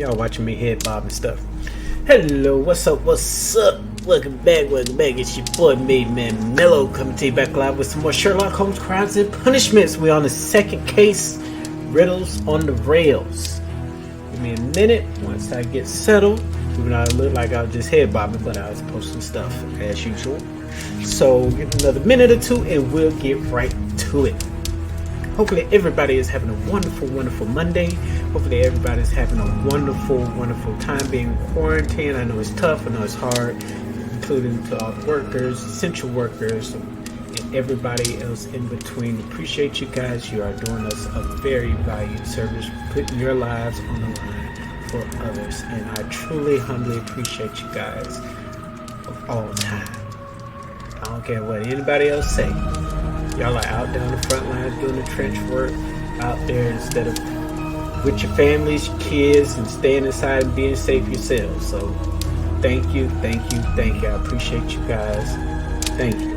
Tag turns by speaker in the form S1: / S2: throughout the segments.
S1: Y'all watching me head bob and stuff. Hello, what's up, what's up? Welcome back. It's your boy, Made Man Mellow, coming to you back live with some more Sherlock Holmes Crimes and Punishments. We're on the second case, Riddles on the Rails. Give me a minute once I get settled. Even though I look like I was just head bobbing, but I was posting stuff as usual. So give another minute or two and we'll get right to it. Hopefully everybody is having a wonderful, wonderful Monday. Hopefully everybody is having a wonderful, wonderful time being quarantined. I know it's tough, I know it's hard, including to all the workers, essential workers, and everybody else in between. Appreciate you guys. You are doing us a very valued service, putting your lives on the line for others. And I truly, humbly appreciate you guys of all time. I don't care what anybody else say. Y'all are out down the front lines doing the trench work out there instead of with your families, your kids, and staying inside and being safe yourselves. So thank you. I appreciate you guys. Thank you.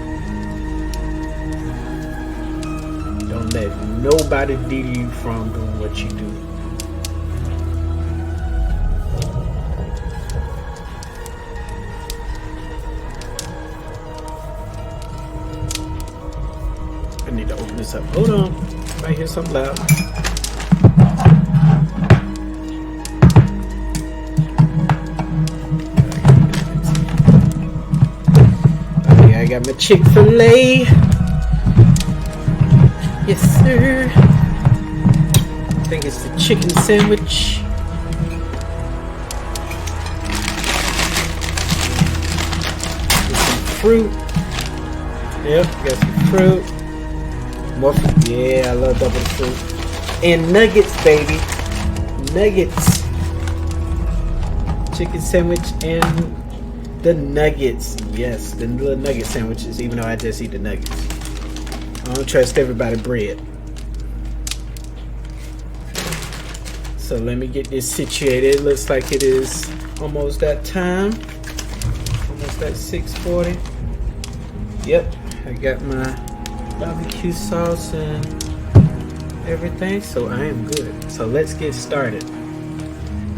S1: Don't let nobody deter you from doing what you do. I need to open this up. Hold on. I hear something loud. Okay, I got my Chick-fil-A. Yes, sir. I think it's the chicken sandwich. With some fruit. Yep, got some fruit. More fruit. Yeah, I love double fruit. And nuggets, baby. Nuggets. Chicken sandwich and the nuggets. Yes, the little nugget sandwiches, even though I just eat the nuggets. I don't trust everybody bread. So let me get this situated. Looks like it is almost that time. Almost at 6:40. Yep, I got my barbecue sauce and everything, so I am good. So let's get started.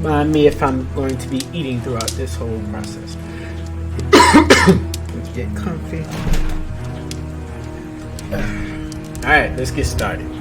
S1: Mind me if I'm going to be eating throughout this whole process. Let's get comfy. Alright, let's get started.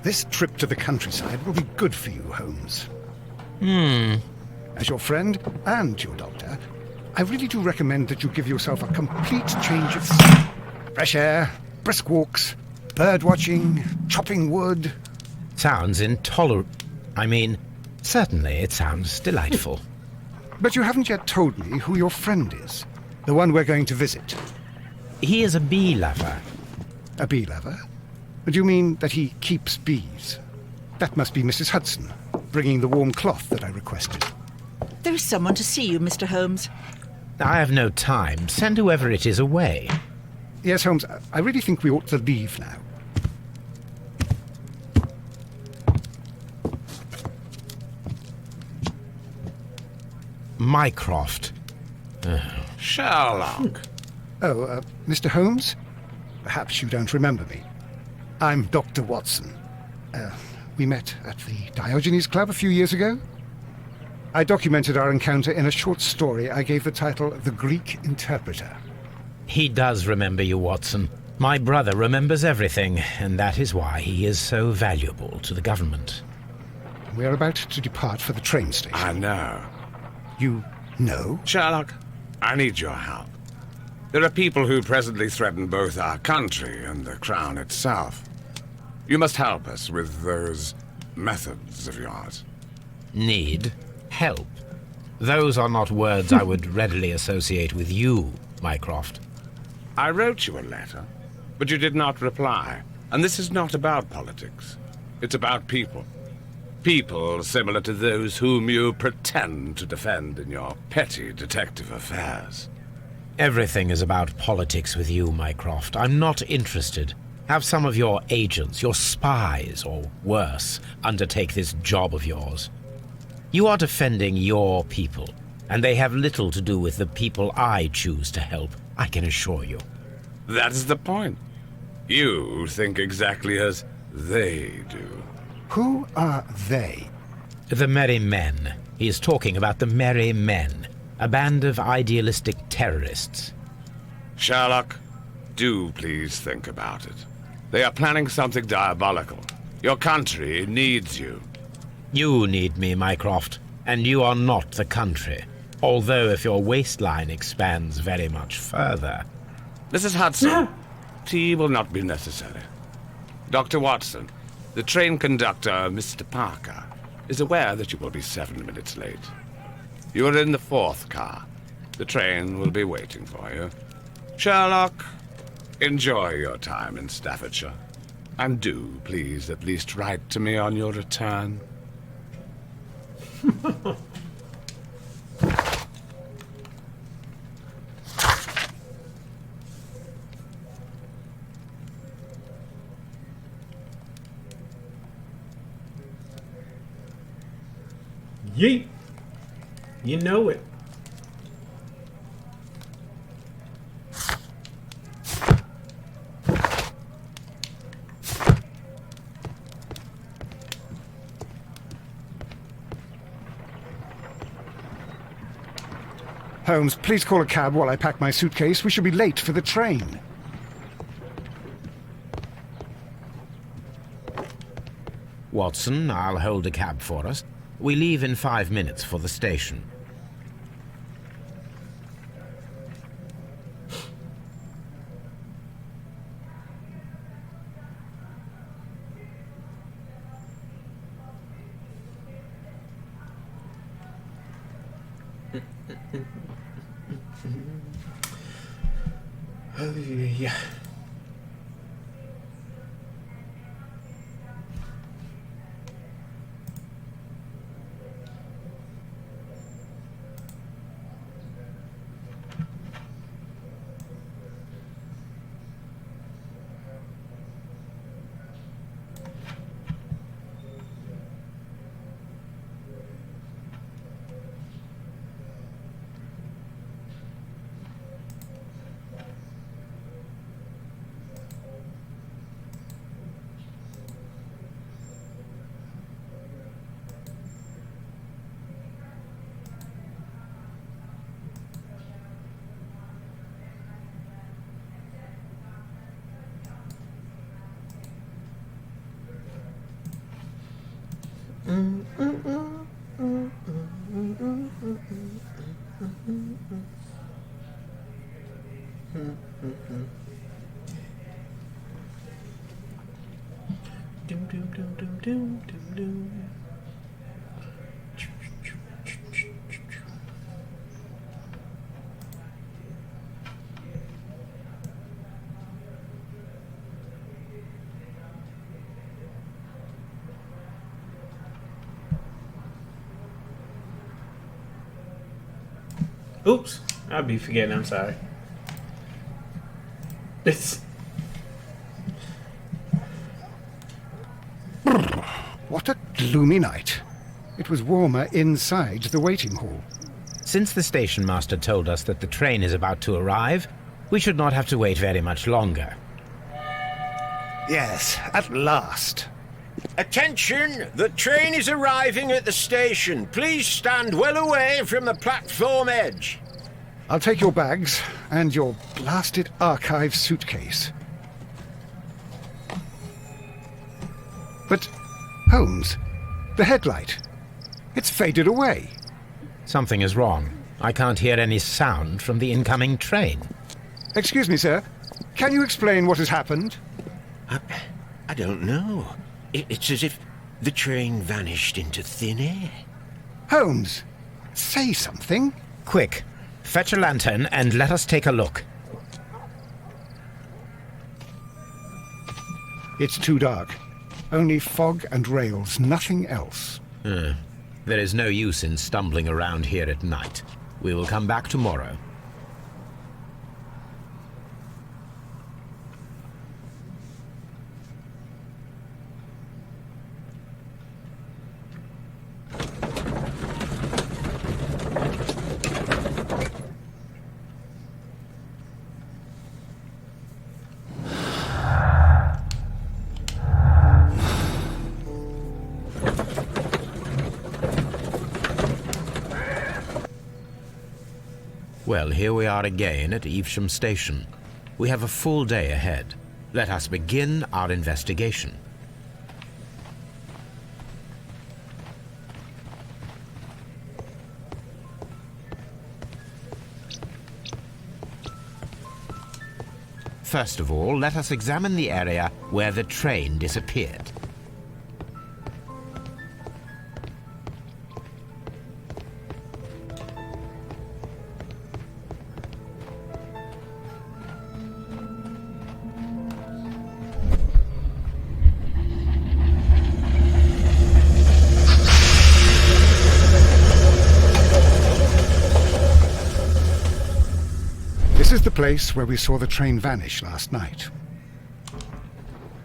S2: This trip to the countryside will be good for you, Holmes. As your friend and your doctor, I really do recommend that you give yourself a complete change of scene. Fresh air, brisk walks, bird watching, chopping wood.
S3: Sounds intolerable. Certainly it sounds delightful.
S2: But you haven't yet told me who your friend is, the one we're going to visit.
S3: He is a bee lover.
S2: A bee lover? Do you mean that he keeps bees? That must be Mrs. Hudson, bringing the warm cloth that I requested.
S4: There is someone to see you, Mr. Holmes.
S3: I have no time. Send whoever it is away.
S2: Yes, Holmes, I really think we ought to leave now.
S3: Mycroft.
S4: Sherlock.
S2: Oh, Mr. Holmes? Perhaps you don't remember me. I'm Dr. Watson. We met at the Diogenes Club a few years ago. I documented our encounter in a short story I gave the title The Greek Interpreter.
S3: He does remember you, Watson. My brother remembers everything, and that is why he is so valuable to the government.
S2: We are about to depart for the train station.
S4: I know.
S2: You know?
S4: Sherlock, I need your help. There are people who presently threaten both our country and the Crown itself. You must help us with those methods of yours.
S3: Need help. Those are not words I would readily associate with you, Mycroft.
S4: I wrote you a letter, but you did not reply. And this is not about politics. It's about people. People similar to those whom you pretend to defend in your petty detective affairs.
S3: Everything is about politics with you, Mycroft. I'm not interested. Have some of your agents, your spies, or worse, undertake this job of yours. You are defending your people, and they have little to do with the people I choose to help, I can assure you.
S4: That is the point. You think exactly as they do.
S2: Who are they?
S3: The Merry Men. He is talking about the Merry Men, a band of idealistic terrorists.
S4: Sherlock, do please think about it. They are planning something diabolical. Your country needs you.
S3: You need me, Mycroft, and you are not the country. Although if your waistline expands very much further.
S4: Mrs. Hudson, tea will not be necessary. Dr. Watson, the train conductor, Mr. Parker, is aware that you will be 7 minutes late. You are in the 4th car. The train will be waiting for you. Sherlock, enjoy your time in Staffordshire. And do, please, at least write to me on your return.
S1: Yeet. You know it.
S2: Holmes, please call a cab while I pack my suitcase. We should be late for the train.
S3: Watson, I'll hold a cab for us. We leave in 5 minutes for the station.
S1: Oh, yeah. Oops, I'll be forgetting, I'm sorry. It's
S2: What a gloomy night. It was warmer inside the waiting hall.
S3: Since the station master told us that the train is about to arrive, we should not have to wait very much longer.
S2: Yes, at last.
S5: Attention! The train is arriving at the station. Please stand well away from the platform edge.
S2: I'll take your bags and your blasted archive suitcase. But, Holmes, the headlight. It's faded away.
S3: Something is wrong. I can't hear any sound from the incoming train.
S2: Excuse me, sir. Can you explain what has happened?
S5: I don't know. It's as if the train vanished into thin air.
S2: Holmes, say something.
S3: Quick, fetch a lantern and let us take a look.
S2: It's too dark. Only fog and rails, nothing else.
S3: There is no use in stumbling around here at night. We will come back tomorrow. Well, here we are again at Evesham Station. We have a full day ahead. Let us begin our investigation. First of all, let us examine the area where the train disappeared.
S2: This is the place where we saw the train vanish last night.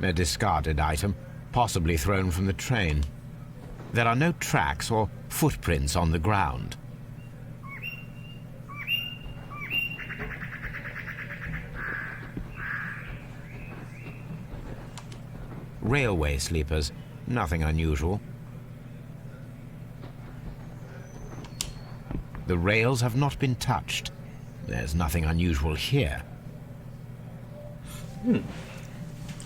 S3: A discarded item, possibly thrown from the train. There are no tracks or footprints on the ground. Railway sleepers, nothing unusual. The rails have not been touched. There's nothing unusual here.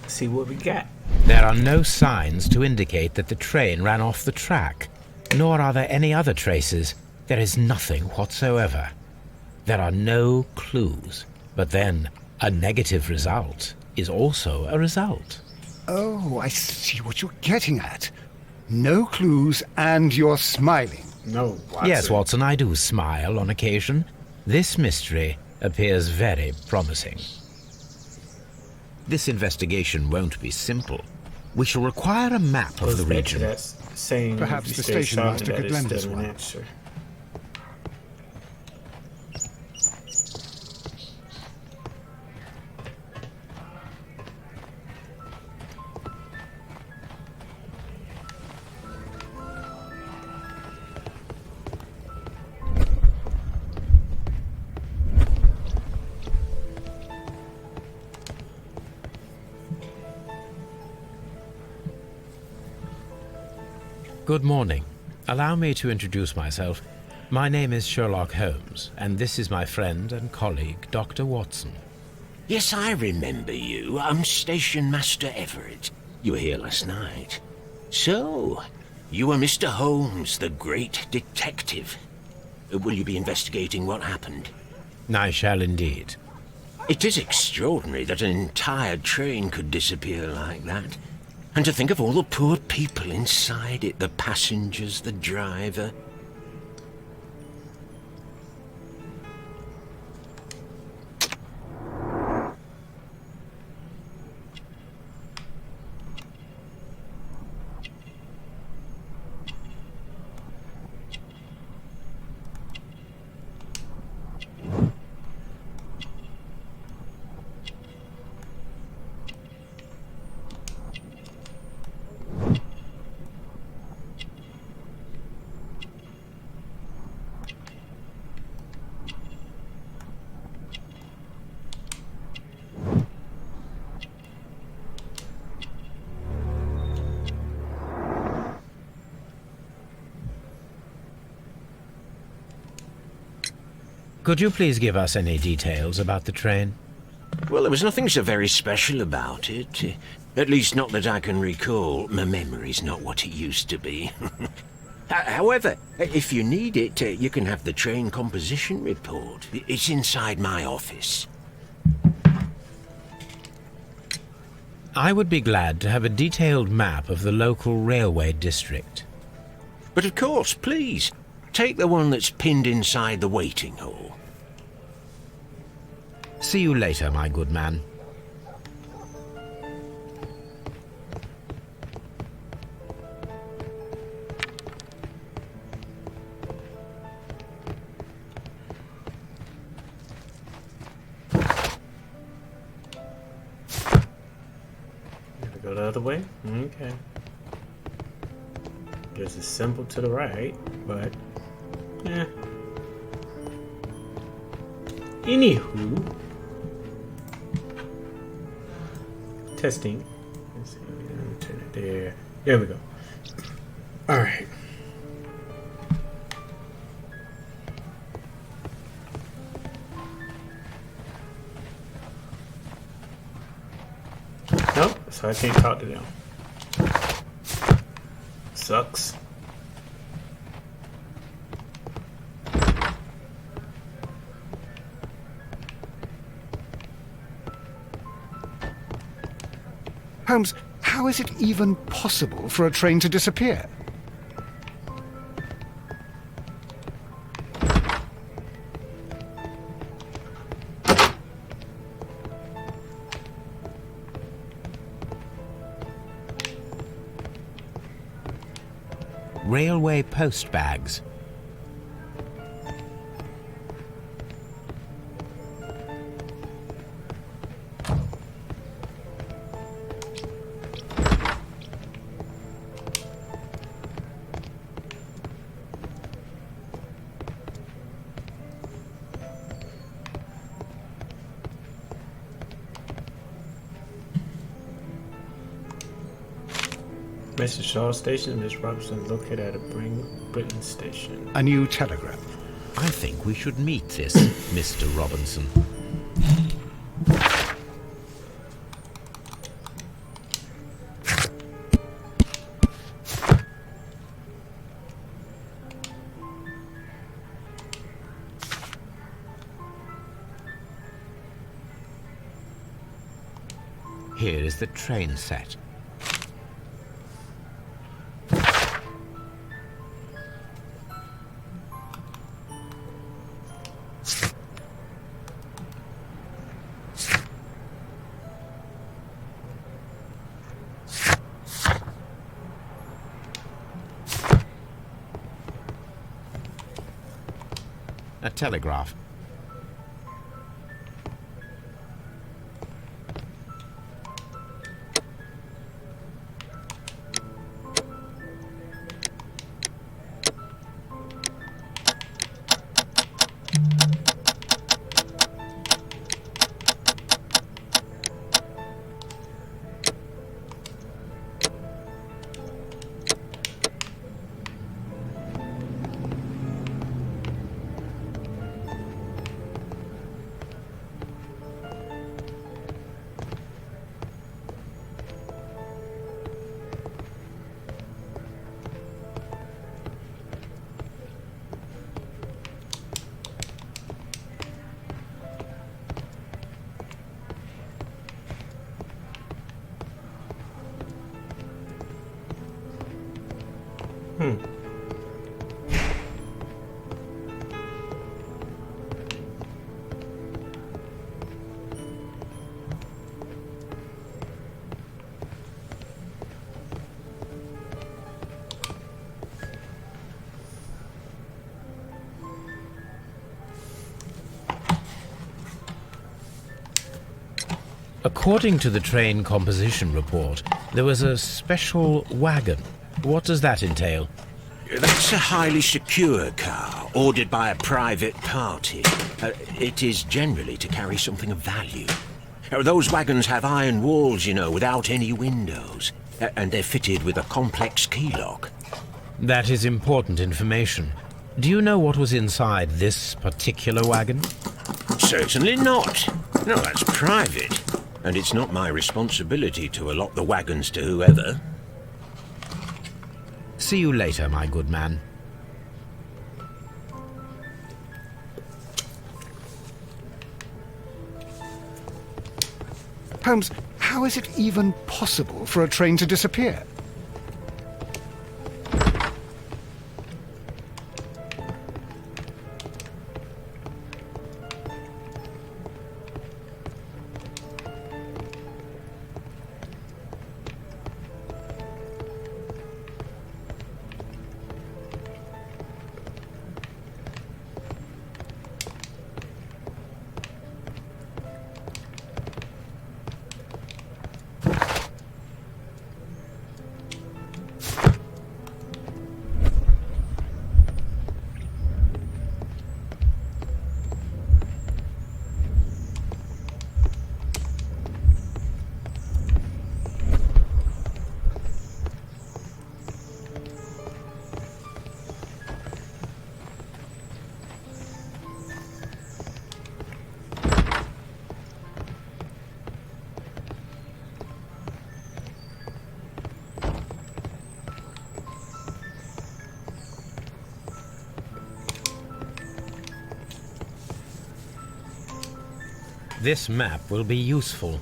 S1: see what we got.
S3: There are no signs to indicate that the train ran off the track, nor are there any other traces. There is nothing whatsoever. There are no clues. But then, a negative result is also a result.
S2: Oh, I see what you're getting at. No clues, and you're smiling.
S1: No, Watson.
S3: Yes, Watson, I do smile on occasion. This mystery appears very promising. This investigation won't be simple. We shall require a map of
S1: Goes
S3: the
S1: back to
S3: region.
S1: that saying
S2: Perhaps
S1: you
S2: the
S1: stay
S2: station
S1: silent,
S2: master
S1: that
S2: could
S1: is
S2: lend
S1: still
S2: us
S1: an
S2: one.
S1: answer.
S3: Good morning. Allow me to introduce myself. My name is Sherlock Holmes, and this is my friend and colleague, Dr. Watson.
S5: Yes, I remember you. I'm Station Master Everett. You were here last night. So, you are Mr. Holmes, the great detective. Will you be investigating what happened?
S3: I shall indeed.
S5: It is extraordinary that an entire train could disappear like that. And to think of all the poor people inside it, the passengers, the driver.
S3: Could you please give us any details about the train?
S5: Well, there was nothing so very special about it. At least not that I can recall. My memory's not what it used to be. However, if you need it, you can have the train composition report. It's inside my office.
S3: I would be glad to have a detailed map of the local railway district.
S5: But of course, please, take the one that's pinned inside the waiting hall.
S3: See you later, my good man.
S1: Gotta go the other way? Okay. Guess it's simple to the right, but yeah. Anywho, testing. Let's see, turn it there. There we go. All right. Nope, so I can't talk to them. Sucks.
S2: Holmes, how is it even possible for a train to disappear?
S3: Railway post bags.
S1: Message Shaw Station, Miss Robinson located at a Britain station.
S2: A new telegram.
S3: I think we should meet this Mr. Robinson. Here is the train set. A telegraph. According to the train composition report, there was a special wagon. What does that entail?
S5: That's a highly secure car, ordered by a private party. It is generally to carry something of value. Those wagons have iron walls, you know, without any windows. And they're fitted with a complex key lock.
S3: That is important information. Do you know what was inside this particular wagon?
S5: Certainly not. No, that's private. And it's not my responsibility to allot the wagons to whoever.
S3: See you later, my good man.
S2: Holmes, how is it even possible for a train to disappear?
S3: This map will be useful.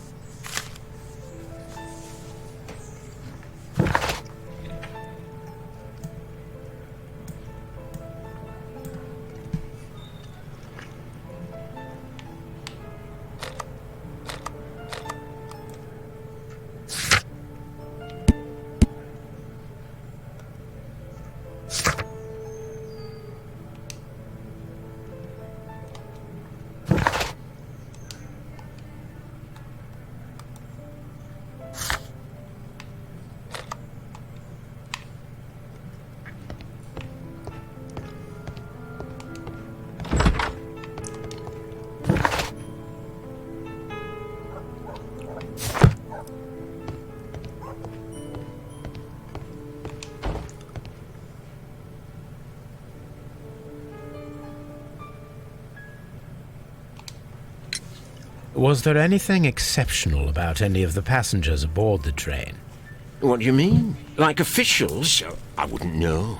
S3: Was there anything exceptional about any of the passengers aboard the train?
S5: What do you mean? Like officials? I wouldn't know.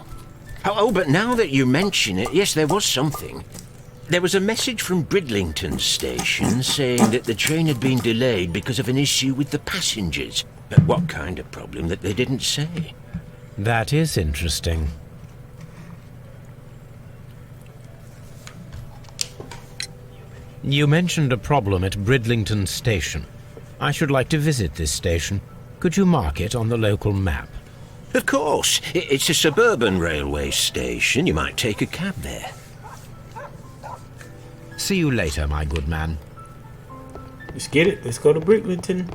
S5: Oh, but now that you mention it, yes, there was something. There was a message from Bridlington station saying that the train had been delayed because of an issue with the passengers. But what kind of problem that they didn't say?
S3: That is interesting. You mentioned a problem at Bridlington Station. I should like to visit this station. Could you mark it on the local map?
S5: Of course. It's a suburban railway station. You might take a cab there.
S3: See you later, my good man.
S1: Let's get it. Let's go to Bridlington.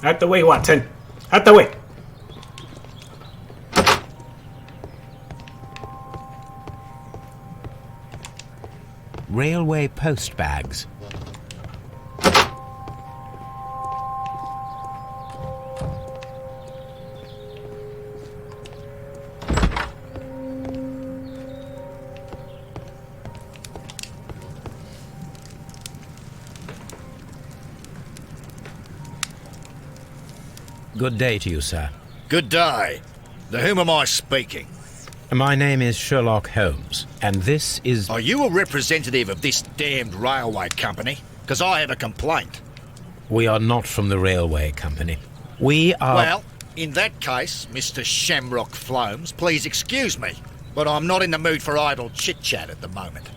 S1: Out the way, Watson. Out the way.
S3: Railway post bags. Good day to you, sir.
S6: Good day. To whom am I speaking?
S3: My name is Sherlock Holmes, and this is...
S6: Are you a representative of this damned railway company? Because I have a complaint.
S3: We are not from the railway company. We are...
S6: Well, in that case, Mr. Shamrock Flomes, please excuse me, but I'm not in the mood for idle chit-chat at the moment.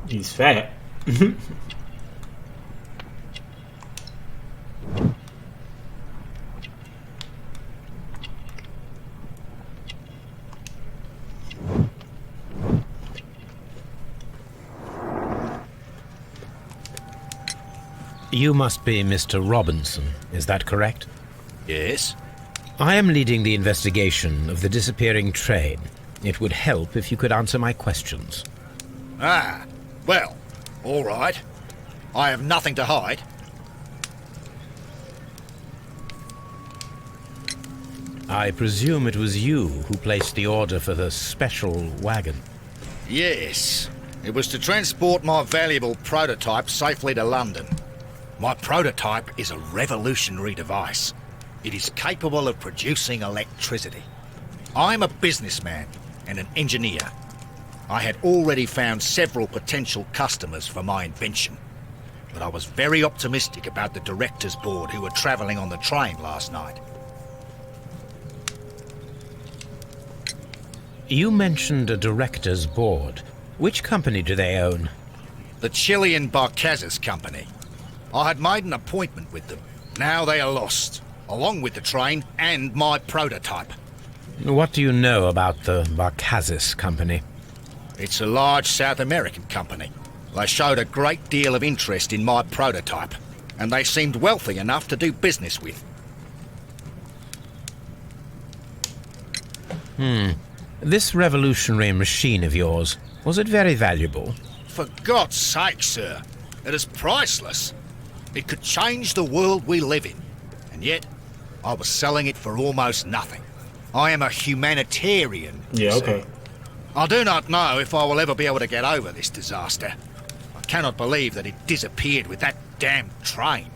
S1: He's fat.
S3: You must be Mr. Robinson, is that correct?
S6: Yes?
S3: I am leading the investigation of the disappearing train. It would help if you could answer my questions.
S6: Ah, well, all right. I have nothing to hide.
S3: I presume it was you who placed the order for the special wagon.
S6: Yes. It was to transport my valuable prototype safely to London. My prototype is a revolutionary device. It is capable of producing electricity. I'm a businessman and an engineer. I had already found several potential customers for my invention, but I was very optimistic about the directors' board who were travelling on the train last night.
S3: You mentioned a director's board. Which company do they own?
S6: The Chilean Barcazes Company. I had made an appointment with them. Now they are lost, along with the train and my prototype.
S3: What do you know about the Barcazes Company?
S6: It's a large South American company. They showed a great deal of interest in my prototype, and they seemed wealthy enough to do business with.
S3: This revolutionary machine of yours, was it very valuable?
S6: For God's sake, sir, it is priceless. It could change the world we live in, and yet I was selling it for almost nothing. I am a humanitarian.
S1: Yeah, okay.
S6: I do not know if I will ever be able to get over this disaster. I cannot believe that it disappeared with that damn train.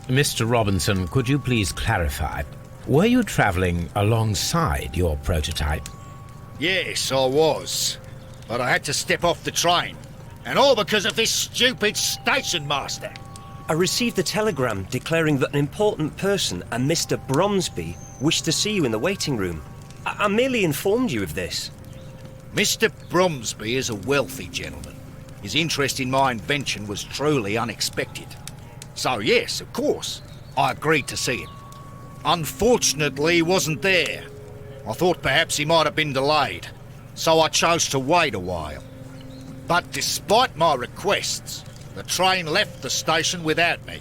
S3: Mr. Robinson, could you please clarify? Were you travelling alongside your prototype?
S6: Yes, I was. But I had to step off the train. And all because of this stupid station master.
S7: I received a telegram declaring that an important person, a Mr. Bromsby, wished to see you in the waiting room. I merely informed you of this.
S6: Mr. Bromsby is a wealthy gentleman. His interest in my invention was truly unexpected. So yes, of course, I agreed to see him. Unfortunately, he wasn't there. I thought perhaps he might have been delayed, so I chose to wait a while. But despite my requests, the train left the station without me.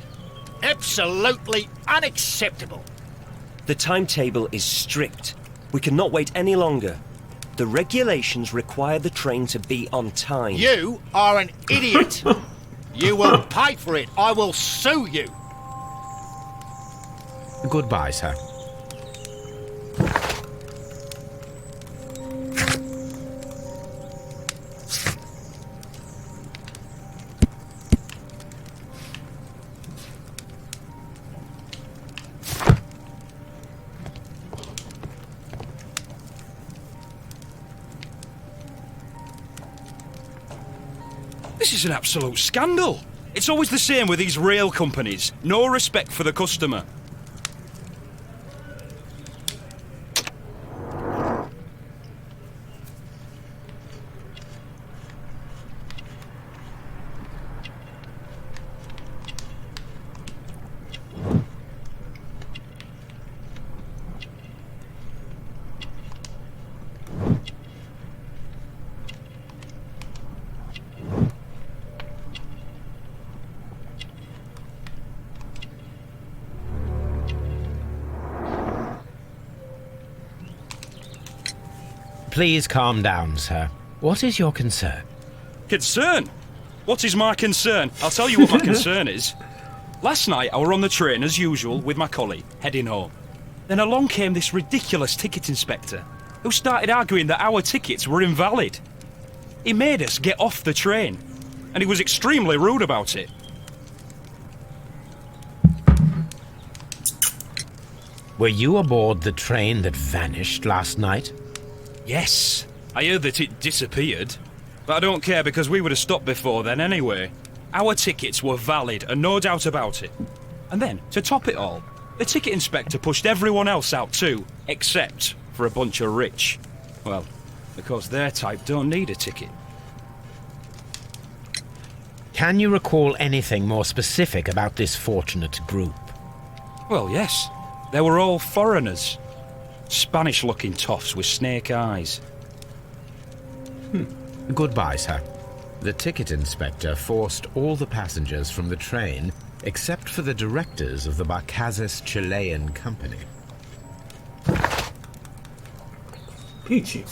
S6: Absolutely unacceptable.
S7: The timetable is strict. We cannot wait any longer. The regulations require the train to be on time.
S6: You are an idiot. You will pay for it. I will sue you.
S3: Goodbye, sir.
S8: This is an absolute scandal. It's always the same with these rail companies. No respect for the customer.
S3: Please calm down, sir. What is your concern?
S8: Concern? What is my concern? I'll tell you what my concern is. Last night I were on the train as usual with my colleague, heading home. Then along came this ridiculous ticket inspector, who started arguing that our tickets were invalid. He made us get off the train, and he was extremely rude about it.
S3: Were you aboard the train that vanished last night?
S8: Yes, I heard that it disappeared. But I don't care because we would have stopped before then anyway. Our tickets were valid and no doubt about it. And then, to top it all, the ticket inspector pushed everyone else out too, except for a bunch of rich. Well, because their type don't need a ticket.
S3: Can you recall anything more specific about this fortunate group?
S8: Well, yes. They were all foreigners. Spanish-looking toffs with snake eyes.
S3: Goodbye, sir. The ticket inspector forced all the passengers from the train except for the directors of the Barcazes Chilean company.
S1: Peachy.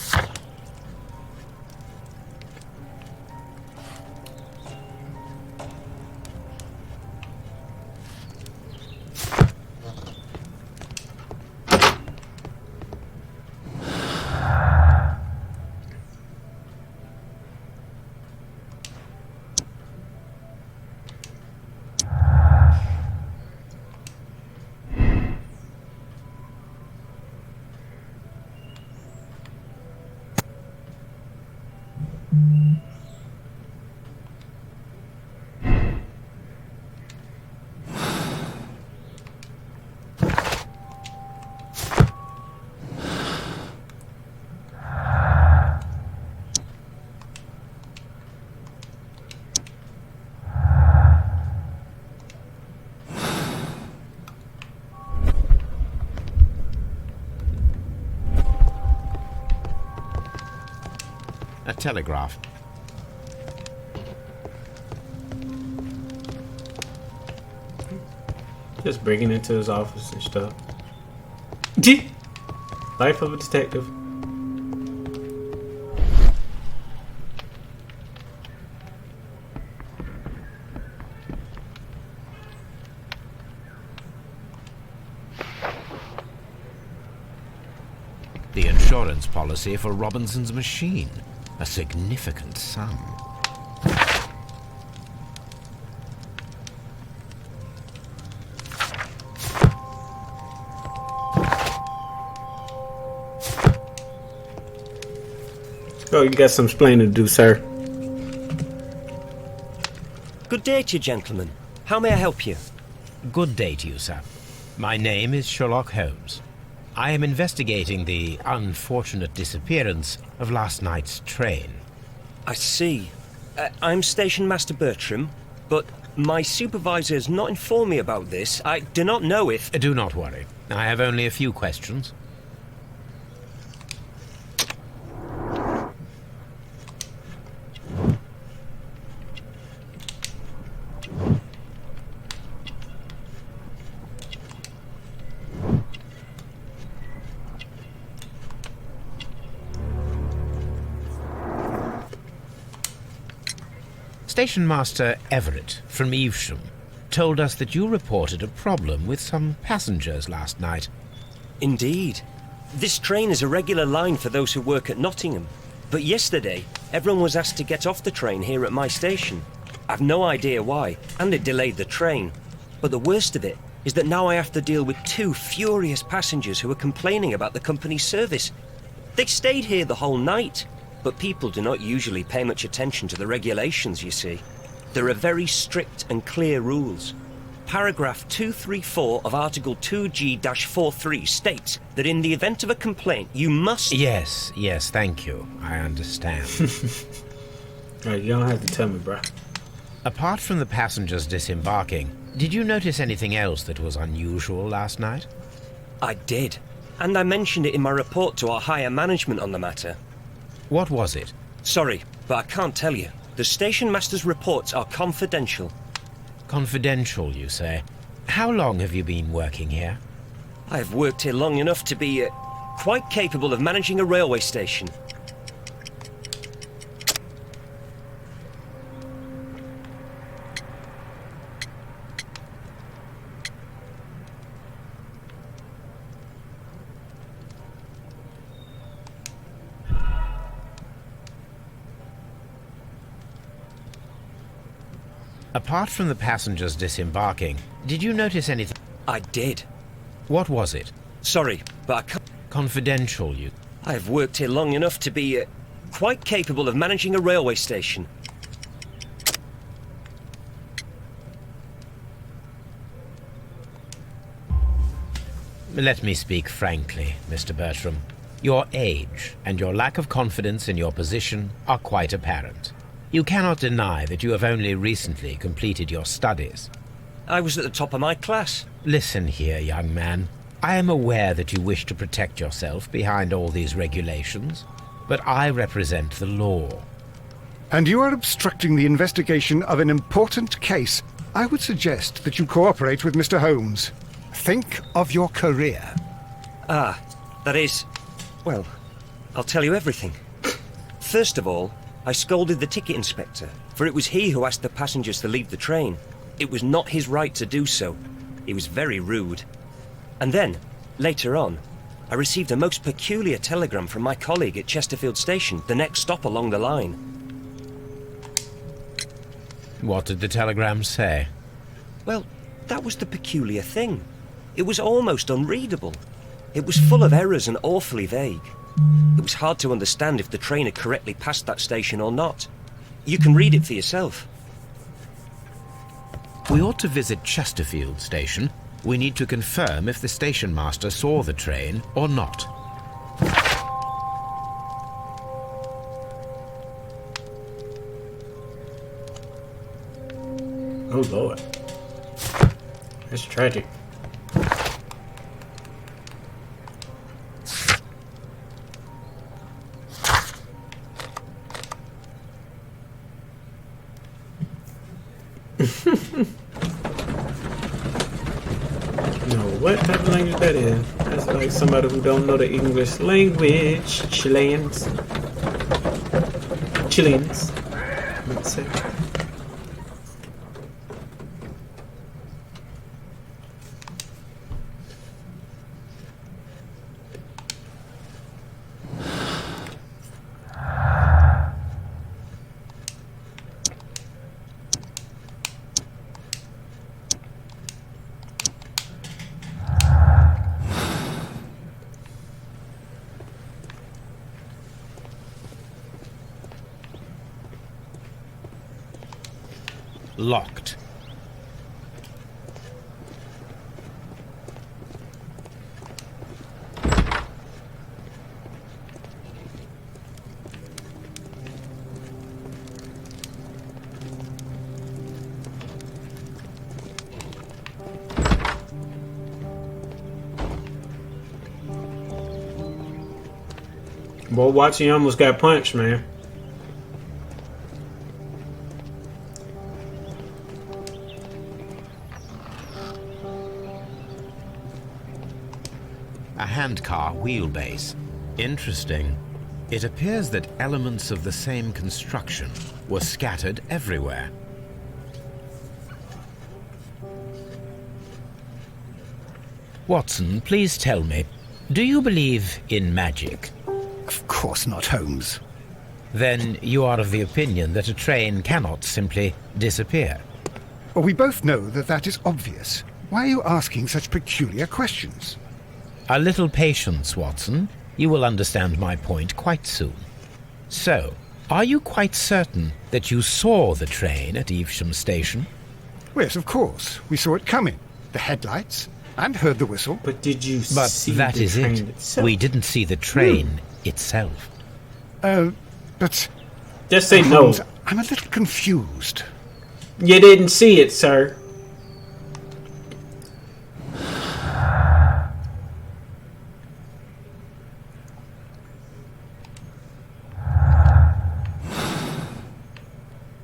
S3: A telegraph.
S1: Just breaking into his office and stuff. Life of a detective.
S3: The insurance policy for Robinson's machine. A significant sum.
S1: Oh, you got some explaining to do, sir.
S7: Good day to you, gentlemen. How may I help you?
S3: Good day to you, sir. My name is Sherlock Holmes. I am investigating the unfortunate disappearance of last night's train.
S7: I see. I'm Station Master Bertram, but my supervisor has not informed me about this. I do not know if...
S3: Do not worry. I have only a few questions. Station Master Everett from Evesham told us that you reported a problem with some passengers last night.
S7: Indeed. This train is a regular line for those who work at Nottingham. But yesterday, everyone was asked to get off the train here at my station. I've no idea why, and it delayed the train. But the worst of it is that now I have to deal with two furious passengers who are complaining about the company's service. They stayed here the whole night. But people do not usually pay much attention to the regulations, you see. There are very strict and clear rules. Paragraph 234 of Article 2G-43 states that in the event of a complaint, you must...
S3: Yes, thank you. I understand.
S1: Alright, you don't have to tell me, bruh.
S3: Apart from the passengers disembarking, did you notice anything else that was unusual last night?
S7: I did. And I mentioned it in my report to our higher management on the matter.
S3: What was it?
S7: Sorry, but I can't tell you. The station master's reports are confidential.
S3: Confidential, you say? How long have you been working here?
S7: I have worked here long enough to be quite capable of managing a railway station.
S3: Apart from the passengers disembarking, did you notice anything?
S7: I did.
S3: What was it?
S7: Sorry, but I can't...
S3: Confidential, you...
S7: I've worked here long enough to be quite capable of managing a railway station.
S3: Let me speak frankly, Mr. Bertram. Your age and your lack of confidence in your position are quite apparent. You cannot deny that you have only recently completed your studies.
S7: I was at the top of my class.
S3: Listen here, young man. I am aware that you wish to protect yourself behind all these regulations, but I represent the law.
S2: And you are obstructing the investigation of an important case. I would suggest that you cooperate with Mr. Holmes. Think of your career.
S7: Ah, that is... Well, I'll tell you everything. First of all, I scolded the ticket inspector, for it was he who asked the passengers to leave the train. It was not his right to do so. He was very rude. And then, later on, I received a most peculiar telegram from my colleague at Chesterfield Station, the next stop along the line.
S3: What did the telegram say?
S7: Well, that was the peculiar thing. It was almost unreadable. It was full of errors and awfully vague. It was hard to understand if the train had correctly passed that station or not. You can read it for yourself.
S3: We ought to visit Chesterfield Station. We need to confirm if the station master saw the train or not.
S1: Oh Lord. That's tragic. What type of language that is? That's like somebody who don't know the English language. Chileans. Let's say.
S3: Locked.
S1: Boy, watching you almost got punched, man.
S3: A handcar wheelbase. Interesting. It appears that elements of the same construction were scattered everywhere. Watson, please tell me, do you believe in magic?
S2: Of course not, Holmes.
S3: Then you are of the opinion that a train cannot simply disappear.
S2: Well, we both know that that is obvious. Why are you asking such peculiar questions?
S3: A little patience, Watson. You will understand my point quite soon. So, are you quite certain that you saw the train at Evesham Station?
S2: Yes, of course. We saw it coming. The headlights, and heard the whistle.
S1: But did you
S3: But
S1: see
S3: that
S1: the
S3: is
S1: train
S3: it.
S1: itself?
S3: We didn't see the train itself.
S2: But...
S1: Just say no.
S2: Holmes, I'm a little confused.
S1: You didn't see it, sir.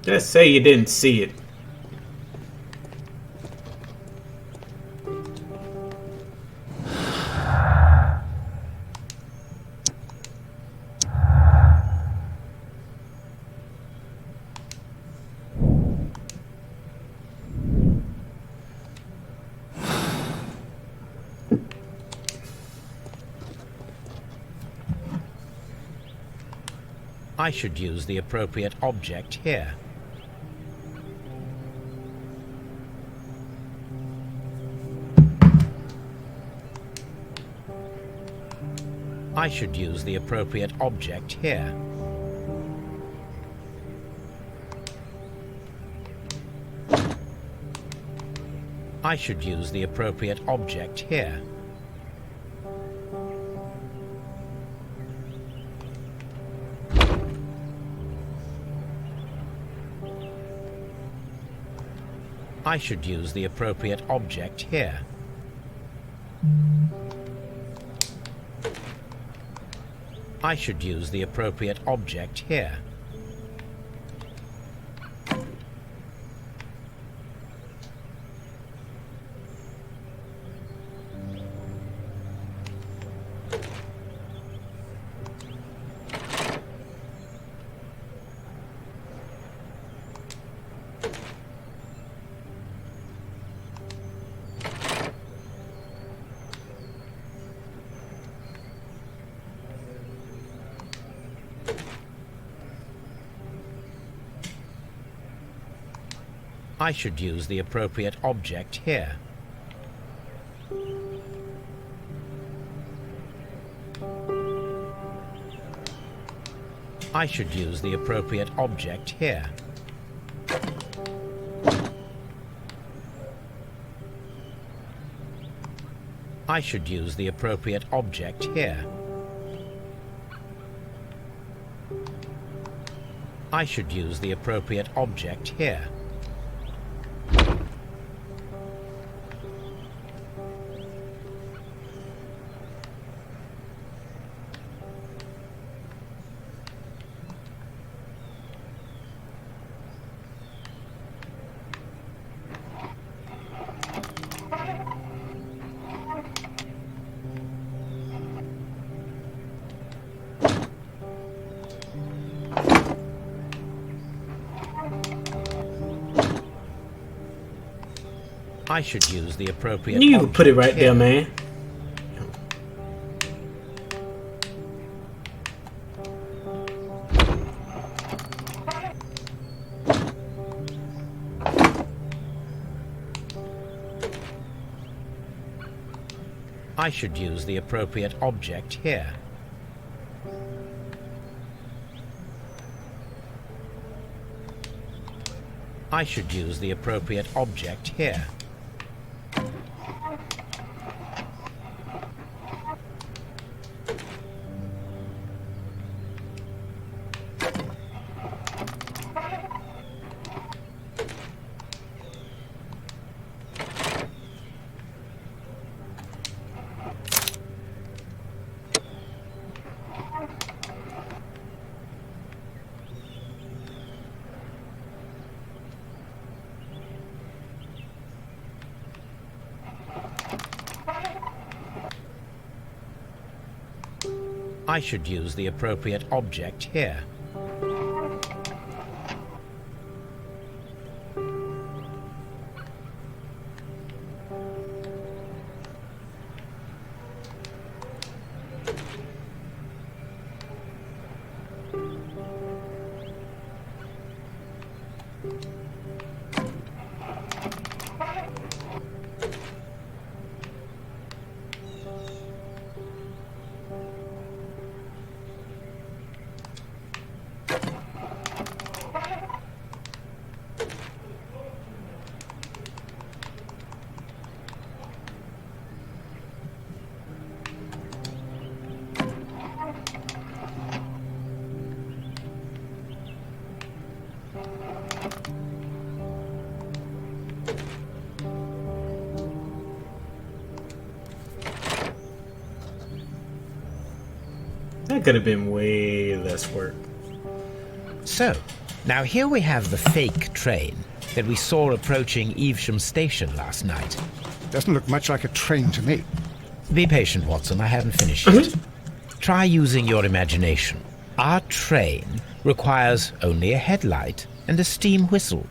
S1: Just say you didn't see it.
S3: I should use the appropriate object here. I should use the appropriate object here. I should use the appropriate object here. I should use the appropriate object here. I should use the appropriate object here. I should use the appropriate object here. I should use the appropriate object here. I should use the appropriate object here. I should use the appropriate object here. I should use the appropriate
S1: You can put it right there, man.
S3: I should use the appropriate object here. I should use the appropriate object here. I should use the appropriate object here.
S1: That could have been way less work.
S3: So, now here we have the fake train that we saw approaching Evesham Station last night.
S2: Doesn't look much like a train to me.
S3: Be patient, Watson, I haven't finished yet. Try using your imagination. Our train requires only a headlight and a steam whistle.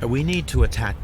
S3: We need to attach...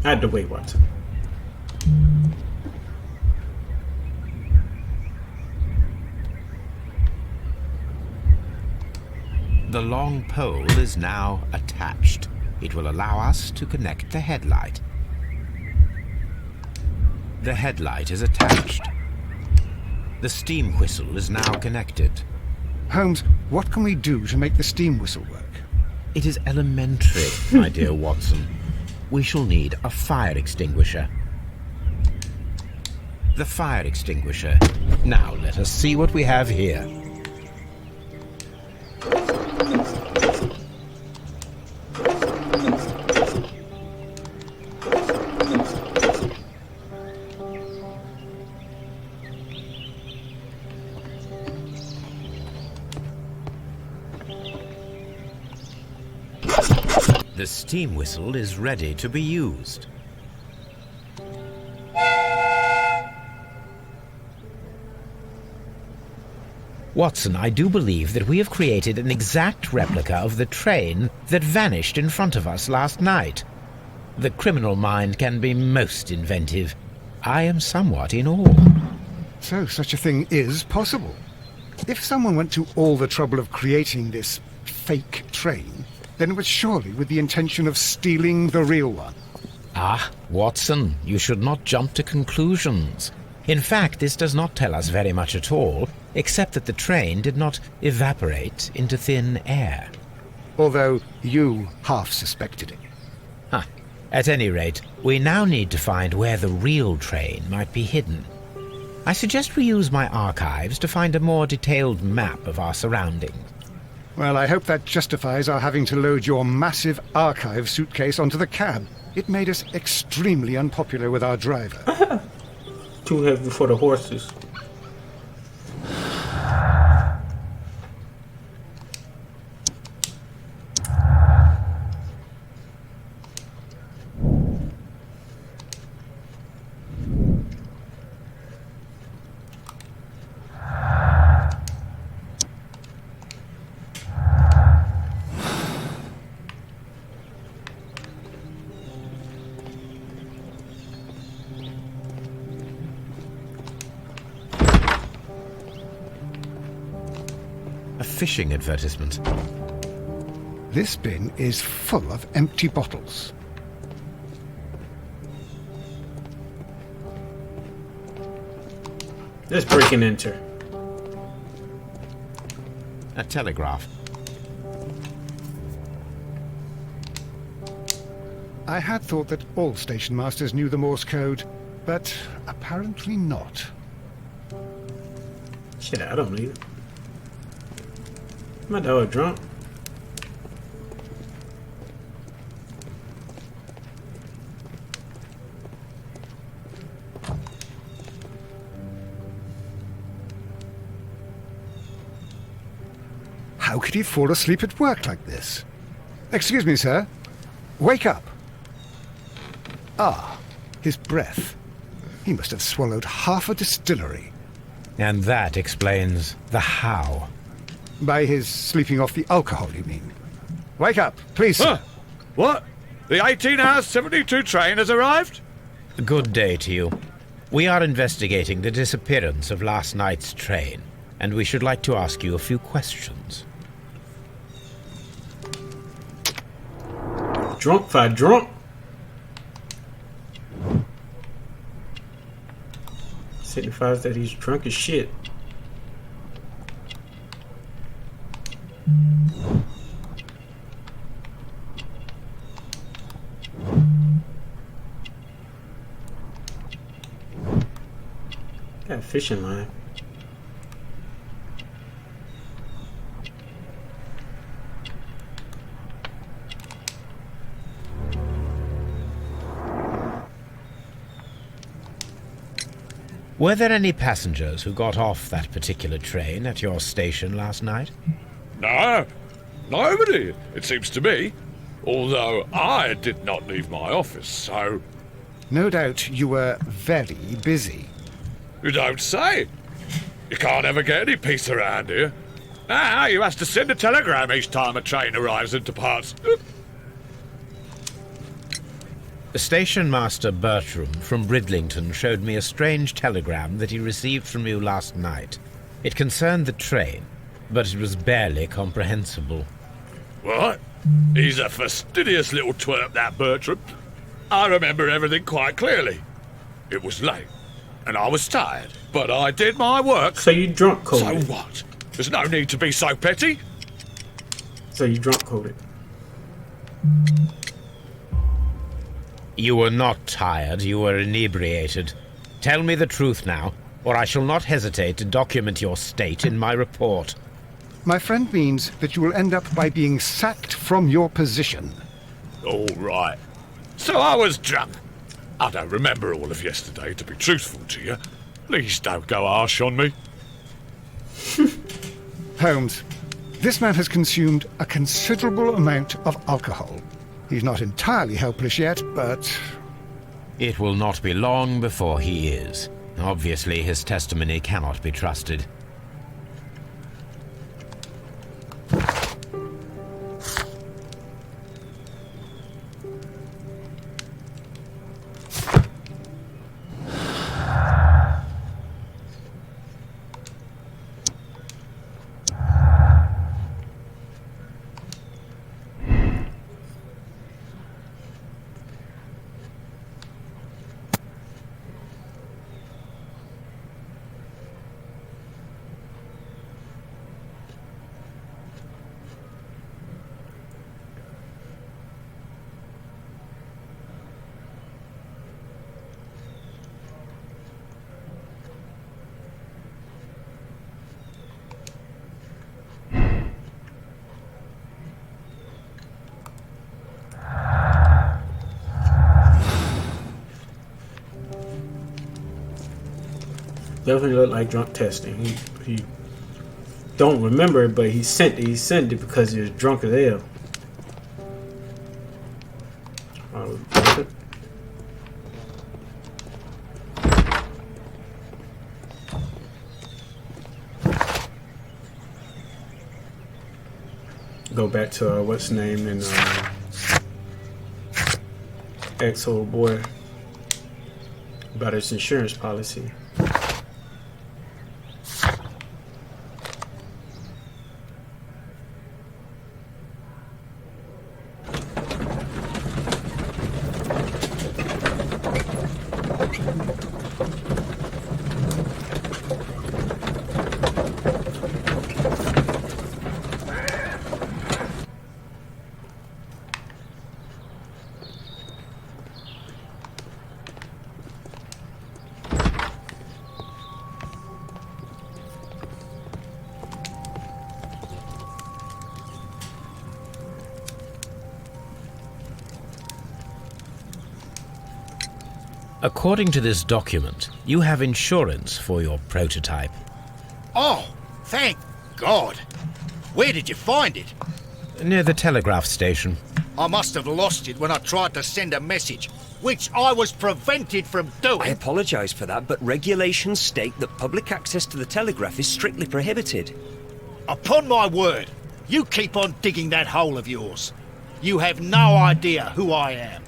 S1: I had to wait, Watson.
S3: The long pole is now attached. It will allow us to connect the headlight. The headlight is attached. The steam whistle is now connected.
S2: Holmes, what can we do to make the steam whistle work?
S3: It is elementary, my dear Watson. We shall need a fire extinguisher. The fire extinguisher. Now let us see what we have here. The steam whistle is ready to be used. Watson, I do believe that we have created an exact replica of the train that vanished in front of us last night. The criminal mind can be most inventive. I am somewhat in awe.
S2: So such a thing is possible. If someone went to all the trouble of creating this fake train, then it was surely with the intention of stealing the real one.
S3: Ah, Watson, you should not jump to conclusions. In fact, this does not tell us very much at all, except that the train did not evaporate into thin air.
S2: Although you half suspected it.
S3: At any rate, we now need to find where the real train might be hidden. I suggest we use my archives to find a more detailed map of our surroundings.
S2: Well, I hope that justifies our having to load your massive archive suitcase onto the cab. It made us extremely unpopular with our driver.
S1: Too heavy for the horses.
S3: A fishing advertisement.
S2: This bin is full of empty bottles.
S1: Let's break and enter.
S3: A telegraph.
S2: I had thought that all station masters knew the Morse code, but apparently not.
S1: Shit, I don't need it. My dog drunk.
S2: How could he fall asleep at work like this? Excuse me, sir. Wake up. Ah, his breath. He must have swallowed half a distillery.
S3: And that explains the how.
S2: By his sleeping off the alcohol, you mean? Wake up, please, sir.
S4: What? The 18-hour 72 train has arrived?
S3: Good day to you. We are investigating the disappearance of last night's train, and we should like to ask you a few questions.
S1: Drunk, fight drunk. Signifies that he's drunk as shit. Got a fishing line.
S3: Were there any passengers who got off that particular train at your station last night?
S4: No, nobody, it seems to me. Although I did not leave my office, so...
S2: No doubt you were very busy.
S4: You don't say. You can't ever get any peace around here. Now you have to send a telegram each time a train arrives and departs.
S3: Station Master Bertram from Bridlington showed me a strange telegram that he received from you last night. It concerned the train, but it was barely comprehensible.
S9: What? He's a fastidious little twerp, that Bertram. I remember everything quite clearly. It was late, and I was tired, but I did my work.
S1: So you drunk
S9: So
S1: coded.
S9: what? There's no need to be so petty.
S1: So you drunk coded.
S3: You were not tired, you were inebriated. Tell me the truth now, or I shall not hesitate to document your state in my report.
S2: My friend means that you will end up by being sacked from your position.
S9: All right. So I was drunk. I don't remember all of yesterday, to be truthful to you. Please don't go harsh on me.
S2: Holmes, this man has consumed a considerable amount of alcohol. He's not entirely helpless yet, but...
S3: It will not be long before he is. Obviously, his testimony cannot be trusted.
S1: Definitely looked like drunk testing. He don't remember it, but he sent it because he was drunk as hell. Go back to what's his name and ex old boy about his insurance policy.
S3: According to this document, you have insurance for your prototype.
S6: Oh, thank God. Where did you find it?
S3: Near the telegraph station.
S6: I must have lost it when I tried to send a message, which I was prevented from
S7: I
S6: doing.
S7: apologise for that, but regulations state that public access to the telegraph is strictly prohibited.
S6: Upon my word, you keep on digging that hole of yours. You have no idea who I am.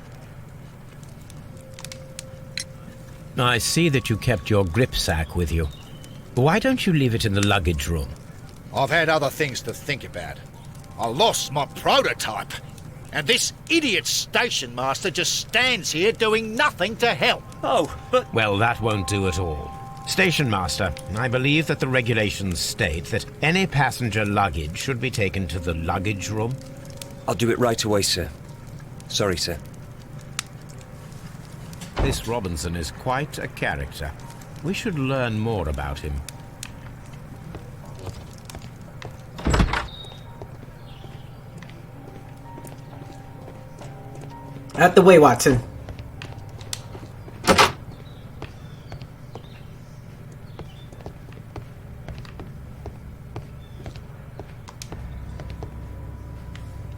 S3: I see that you kept your gripsack with you. Why don't you leave it in the luggage room?
S6: I've had other things to think about. I lost my prototype, and this idiot station master just stands here doing nothing to help.
S7: Oh, but...
S3: Well, that won't do at all. Station Master, I believe that the regulations state that any passenger luggage should be taken to the luggage room.
S7: I'll do it right away, sir. Sorry, sir.
S3: This Robinson is quite a character. We should learn more about him.
S1: Out the way, Watson.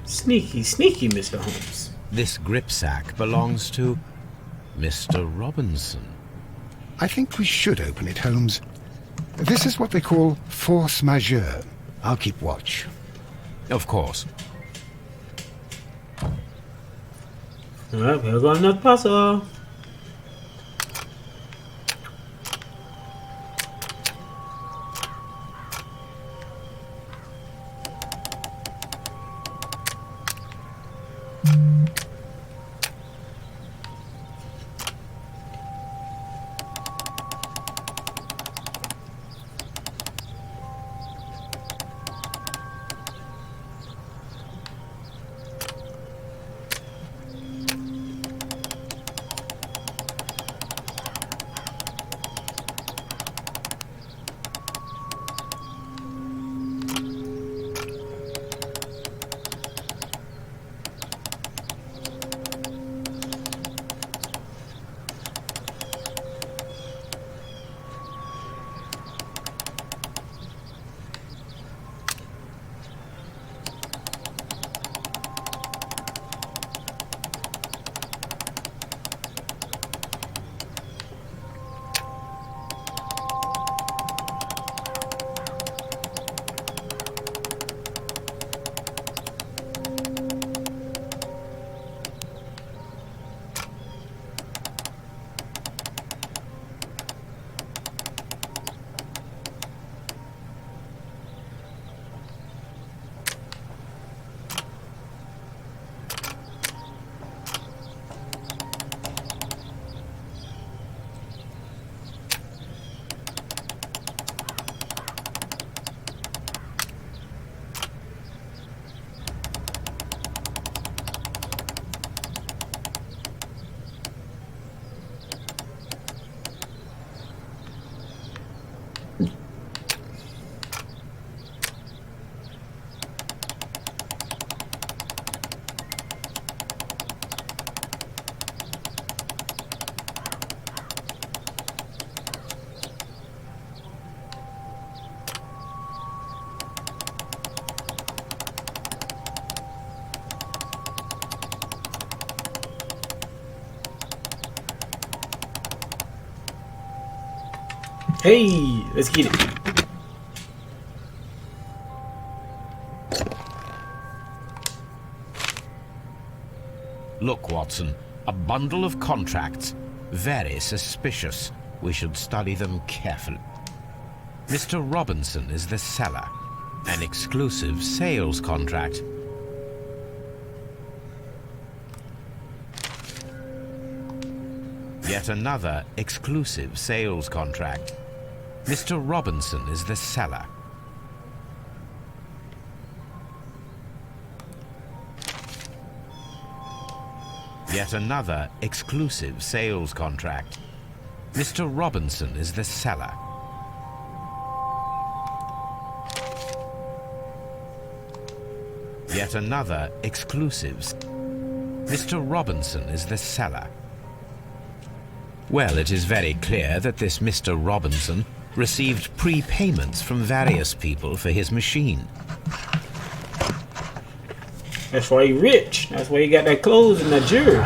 S1: Sneaky, sneaky, Mr. Holmes.
S3: This gripsack belongs to Mr. Robinson.
S2: I think we should open it, Holmes. This is what they call force majeure. I'll keep watch.
S3: Of course.
S1: Alright, we're going another puzzle. Hey, let's get it.
S3: Look, Watson, a bundle of contracts. Very suspicious. We should study them carefully. Mr. Robinson is the seller. An exclusive sales contract. Yet another exclusive sales contract. Mr. Robinson is the seller. Yet another exclusive sales contract. Mr. Robinson is the seller. Yet another exclusive. Mr. Robinson is the seller. Well, it is very clear that this Mr. Robinson received prepayments from various people for his machine.
S1: That's why he rich. That's why he got that clothes and that jewelry.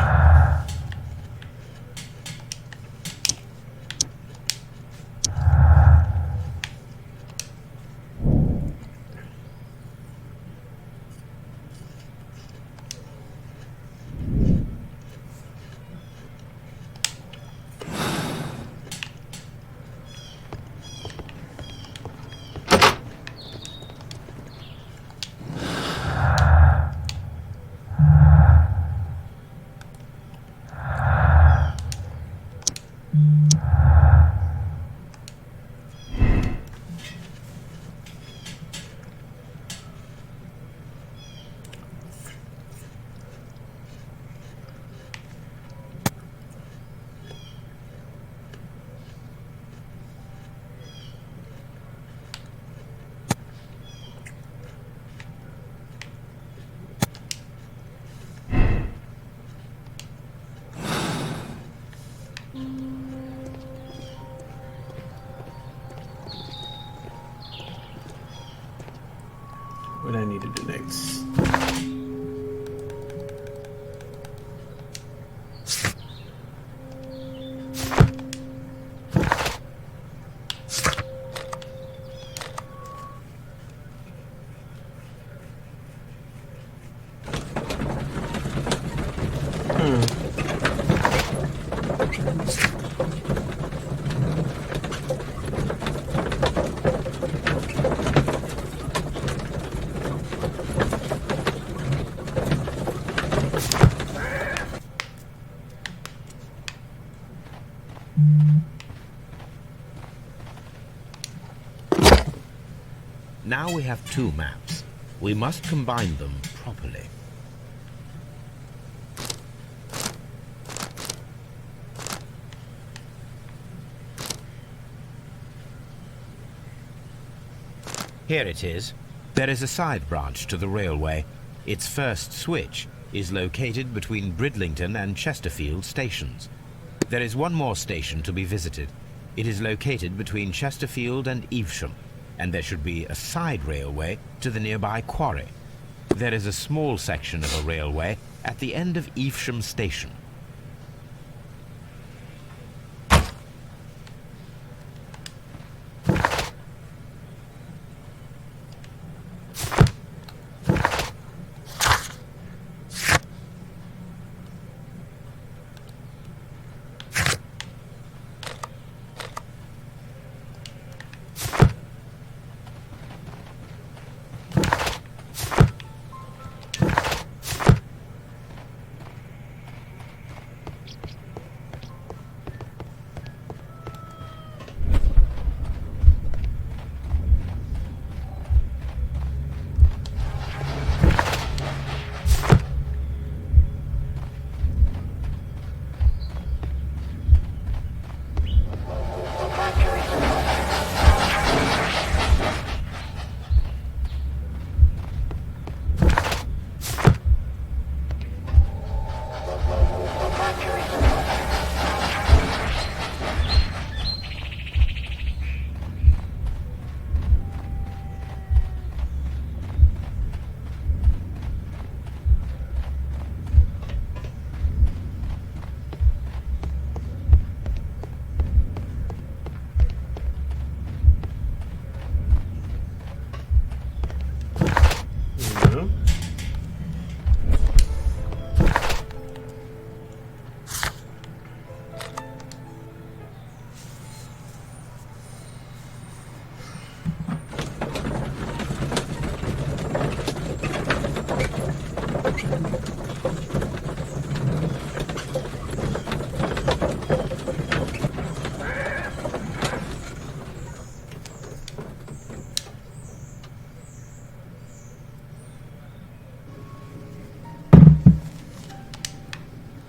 S1: What I need to do next?
S3: Now we have two maps. We must combine them properly. Here it is. There is a side branch to the railway. Its first switch is located between Bridlington and Chesterfield stations. There is one more station to be visited. It is located between Chesterfield and Evesham, and there should be a side railway to the nearby quarry. There is a small section of a railway at the end of Evesham station.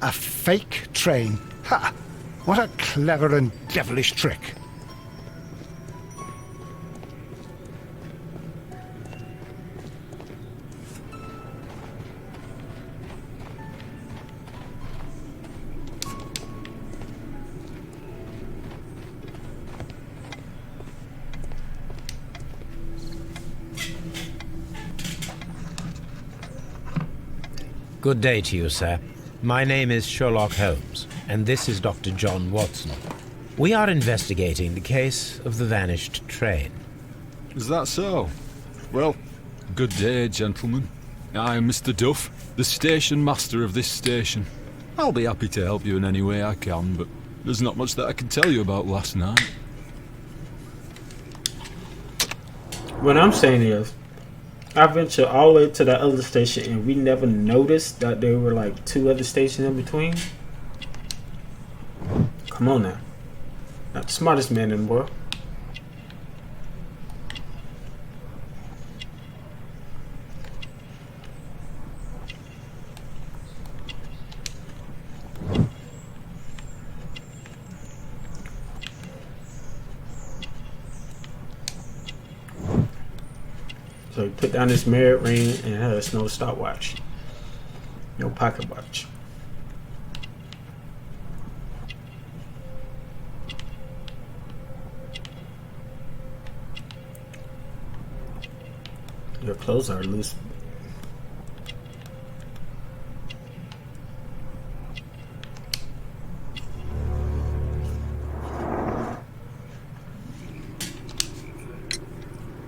S2: A fake train. Ha! What a clever and devilish trick.
S3: Good day to you, sir. My name is Sherlock Holmes, and this is Dr. John Watson. We are investigating the case of the vanished train.
S10: Is that so? Well, good day, gentlemen. I'm Mr. Duff, the station master of this station. I'll be happy to help you in any way I can, but there's not much that I can tell you about last night.
S1: What I'm saying is, I ventured all the way to that other station and we never noticed that there were like two other stations in between. Come on now. Not the smartest man in the world. So you put down this merit ring and it has no stopwatch. No pocket watch. Your clothes are loose.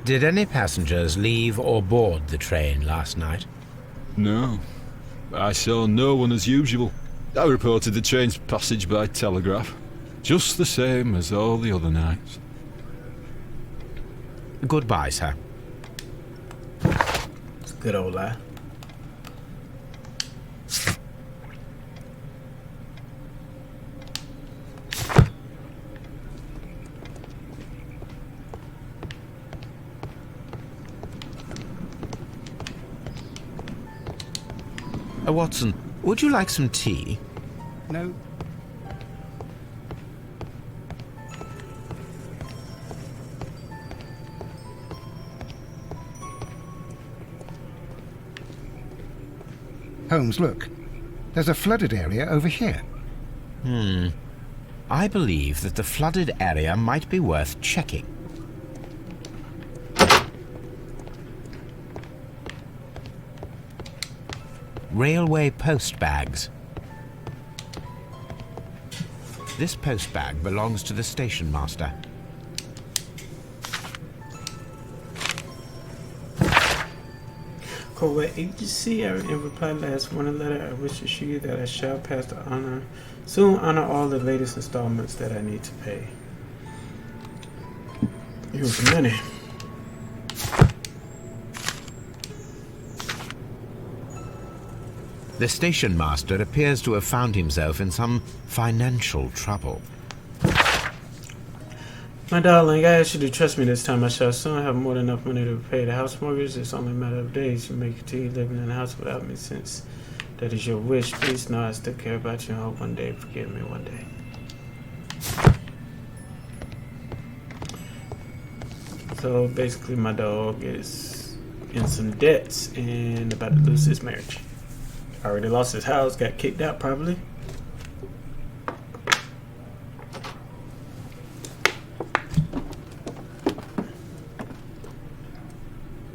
S3: Did any passengers leave or board the train last night?
S10: No. I saw no one as usual. I reported the train's passage by telegraph. Just the same as all the other nights.
S3: Goodbye, sir.
S1: It's a good old lie.
S3: Watson, would you like some tea?
S2: No. Holmes, look. There's a flooded area over here.
S3: I believe that the flooded area might be worth checking. Railway post bags. This post bag belongs to the station master.
S1: Corvette agency, in reply last morning letter, I wish to assure you that I shall pass the honor, soon honor all the latest installments that I need to pay. Here's the money.
S3: The station master appears to have found himself in some financial trouble.
S1: My darling, I ask you to trust me this time. I shall soon have more than enough money to pay the house mortgage. It's only a matter of days. You may continue living in the house without me, since that is your wish. Please know I still care about you and hope one day you forgive me one day. So basically my dog is in some debts and about to lose his marriage. Already lost his house, got kicked out probably.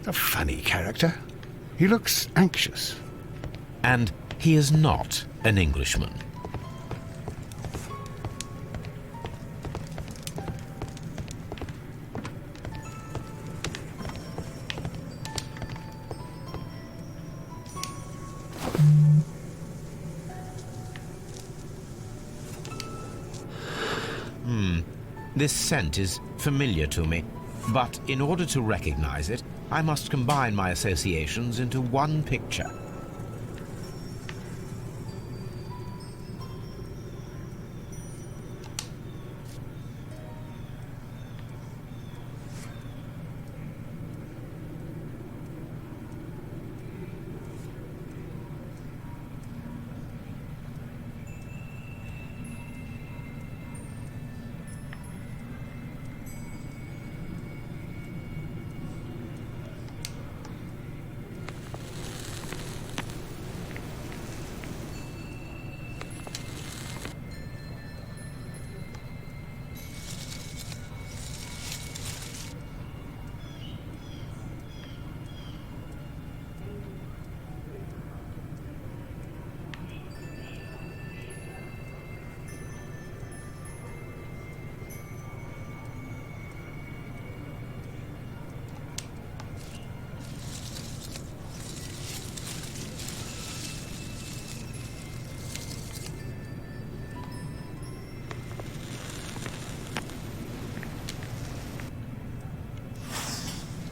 S2: A funny character. He looks anxious.
S3: And he is not an Englishman. This scent is familiar to me, but in order to recognize it, I must combine my associations into one picture.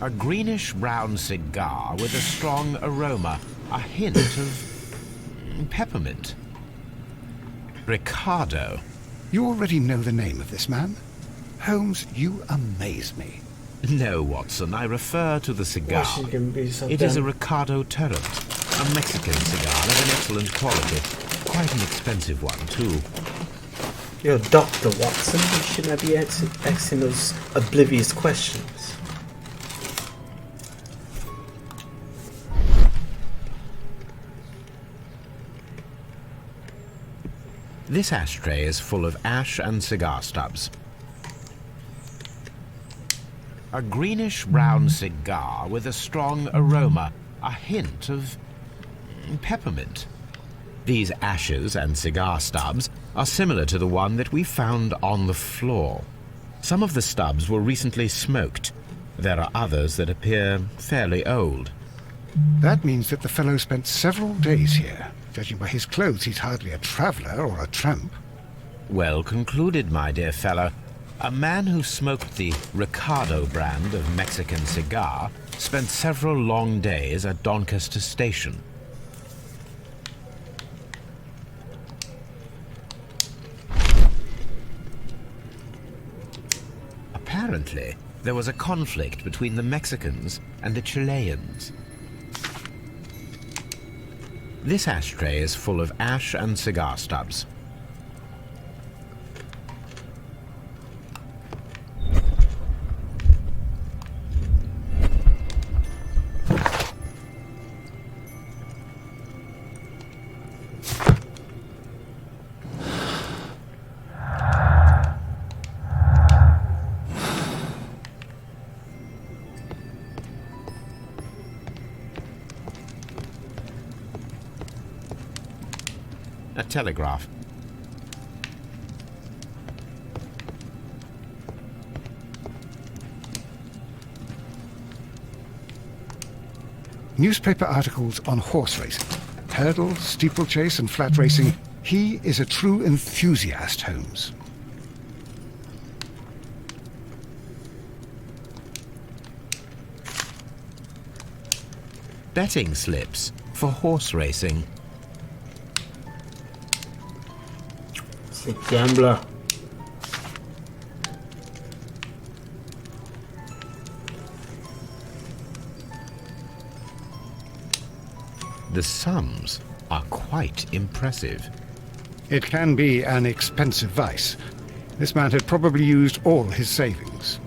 S3: A greenish-brown cigar with a strong aroma, a hint of peppermint. Ricardo.
S2: You already know the name of this man? Holmes, you amaze me.
S3: No, Watson, I refer to the cigar.
S1: Washington be so
S3: It is a
S1: damn-
S3: Ricardo Torrent, a Mexican cigar of an excellent quality. Quite an expensive one, too.
S1: You're Dr. Watson. You should not be asking those oblivious questions.
S3: This ashtray is full of ash and cigar stubs. A greenish-brown cigar with a strong aroma, a hint of peppermint. These ashes and cigar stubs are similar to the one that we found on the floor. Some of the stubs were recently smoked. There are others that appear fairly old.
S2: That means that the fellow spent several days here. Judging by his clothes, he's hardly a traveller or a tramp.
S3: Well concluded, my dear fellow. A man who smoked the Ricardo brand of Mexican cigar spent several long days at Doncaster Station. Apparently, there was a conflict between the Mexicans and the Chileans. This ashtray is full of ash and cigar stubs. A telegraph.
S2: Newspaper articles on horse racing. Hurdle, steeplechase and flat racing. He is a true enthusiast, Holmes.
S3: Betting slips for horse racing.
S1: It's a gambler.
S3: The sums are quite impressive.
S2: It can be an expensive vice. This man had probably used all his savings.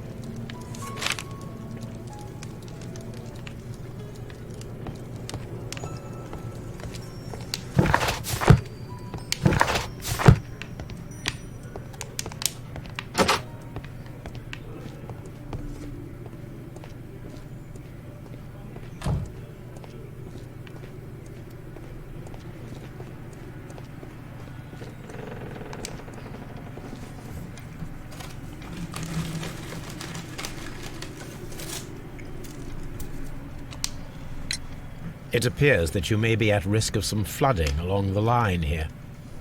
S3: It appears that you may be at risk of some flooding along the line here.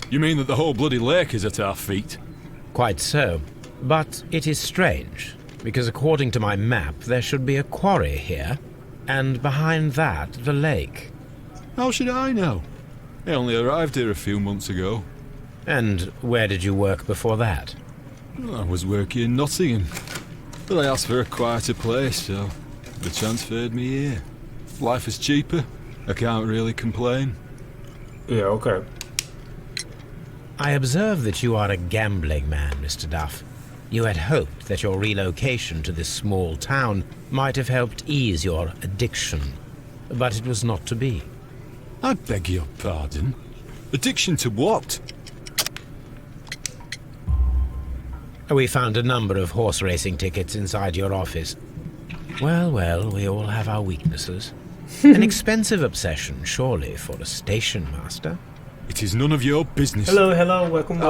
S10: You mean that the whole bloody lake is at our feet?
S3: Quite so. But it is strange, because according to my map, there should be a quarry here, and behind that, the lake.
S10: How should I know? I only arrived here a few months ago.
S3: And where did you work before that?
S10: I was working in Nottingham, but I asked for a quieter place, so they transferred me here. Life is cheaper. I can't really complain.
S1: Yeah, okay.
S3: I observe that you are a gambling man, Mr. Duff. You had hoped that your relocation to this small town might have helped ease your addiction, but it was not to be.
S10: I beg your pardon? Addiction to what?
S3: We found a number of horse racing tickets inside your office. Well, we all have our weaknesses. An expensive obsession, surely, for a station master.
S10: It is none of your business.
S1: Hello, welcome.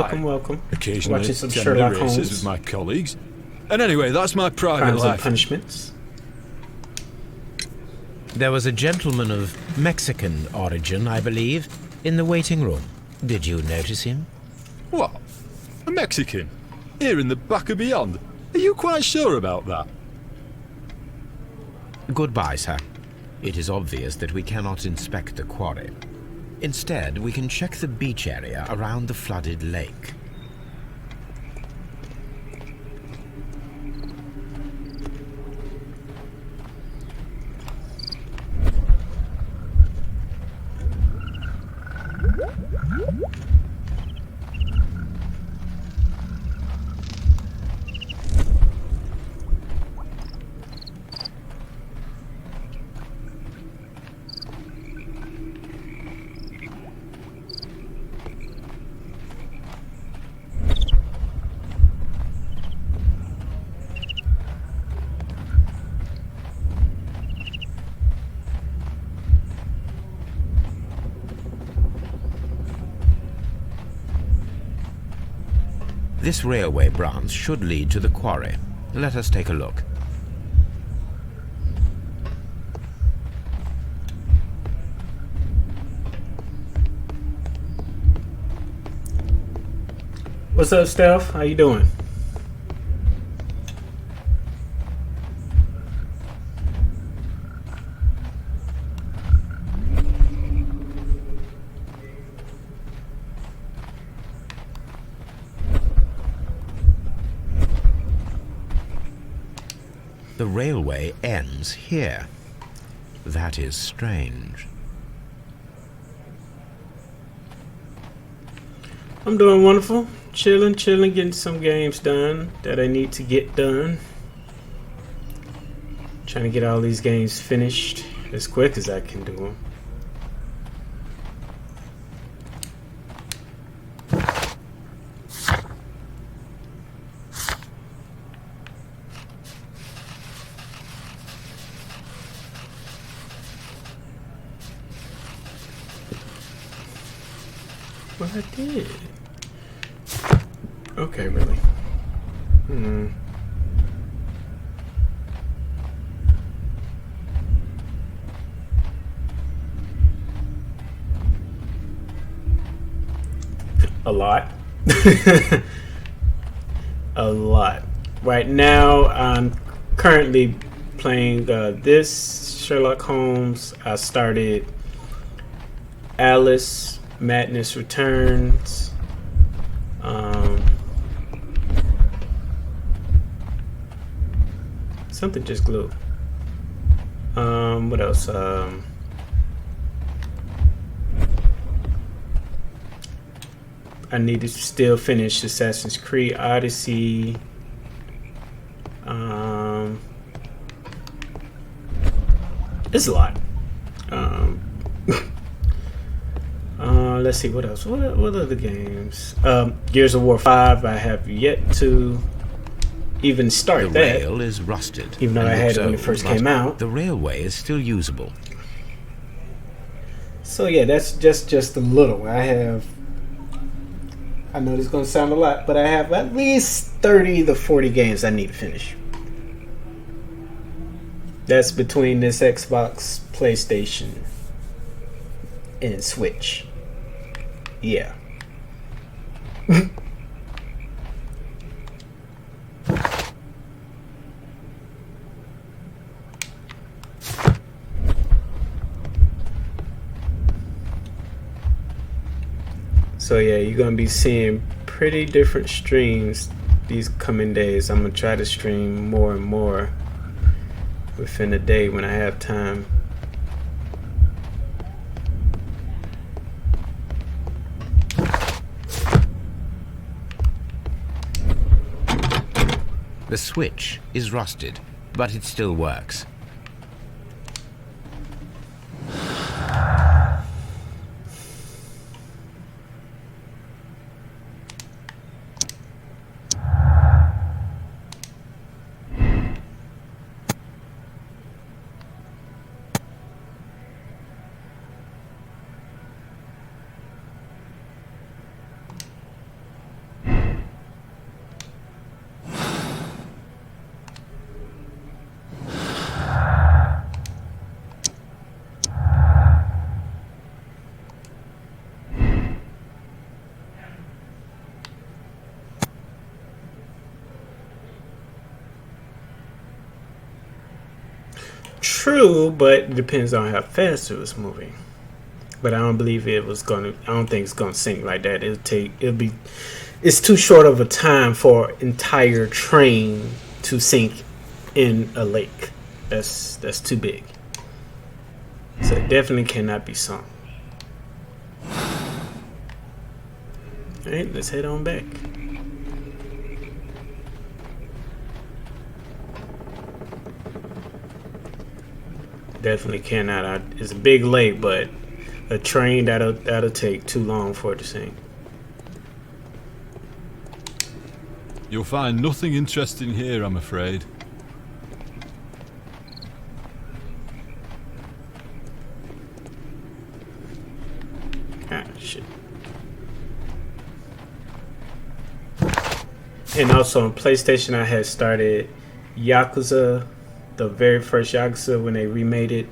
S10: Occasionally
S1: Watching some
S10: attend
S1: Sherlock
S10: the races
S1: Holmes.
S10: with my colleagues. And anyway, that's my private
S1: Crimes and
S10: life.
S1: punishments.
S3: There was a gentleman of Mexican origin, I believe, in the waiting room. Did you notice him?
S10: What? A Mexican? Here in the back of beyond? Are you quite sure about that?
S3: Goodbye, sir. It is obvious that we cannot inspect the quarry. Instead, we can check the beach area around the flooded lake. This railway branch should lead to the quarry. Let us take a look.
S1: What's up, Steph? How you doing?
S3: The railway ends here. That is strange.
S1: I'm doing wonderful. Chilling, getting some games done that I need to get done. Trying to get all these games finished as quick as I can do them. What I did. Okay, really. A lot. A lot. Right now, I'm currently playing this Sherlock Holmes. I started Alice Madness Returns. Something just glue. What else? I need to still finish Assassin's Creed Odyssey. It's a lot. Let's see what else. What other games? Gears of War 5. I have yet to even start
S3: The
S1: that.
S3: rail is rusted.
S1: Even though
S3: and
S1: I had
S3: looks
S1: it when it
S3: old,
S1: first
S3: but
S1: came out.
S3: The railway is still usable.
S1: So yeah, that's just a little. I know this is going to sound a lot, but I have at least 30 to 40 games I need to finish. That's between this Xbox, PlayStation, and Switch. Yeah. So yeah, you're gonna be seeing pretty different streams these coming days. I'm gonna try to stream more and more within a day when I have time.
S3: The switch is rusted, but it still works.
S1: True, but it depends on how fast it was moving. But I don't believe it was gonna. I don't think it's gonna sink like that. It's too short of a time for an entire train to sink in a lake. That's too big. So it definitely cannot be sunk. All right, let's head on back. Definitely cannot. It's a big lake, but a train that'll take too long for it to sink.
S10: You'll find nothing interesting here, I'm afraid.
S1: Ah, shit. And also on PlayStation, I had started Yakuza, the very first Yakuza when they remade it.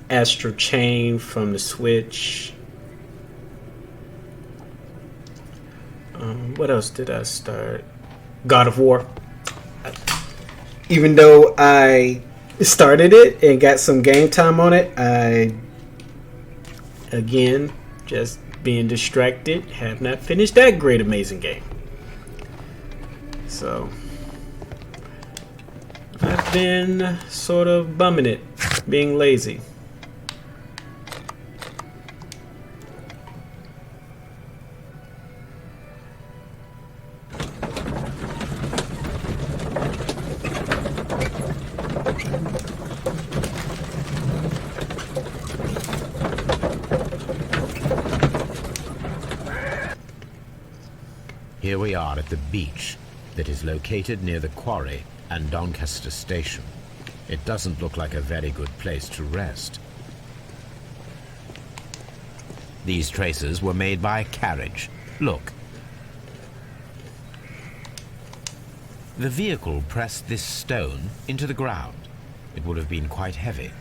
S1: Astral Chain from the Switch. What else did I start? God of War. Even though I started it and got some game time on it, I, again, just being distracted, have not finished that great amazing game. So I've been sort of bumming it, being lazy.
S3: Here we are at the beach that is located near the quarry and Doncaster Station. It doesn't look like a very good place to rest. These traces were made by a carriage. Look. The vehicle pressed this stone into the ground. It would have been quite heavy.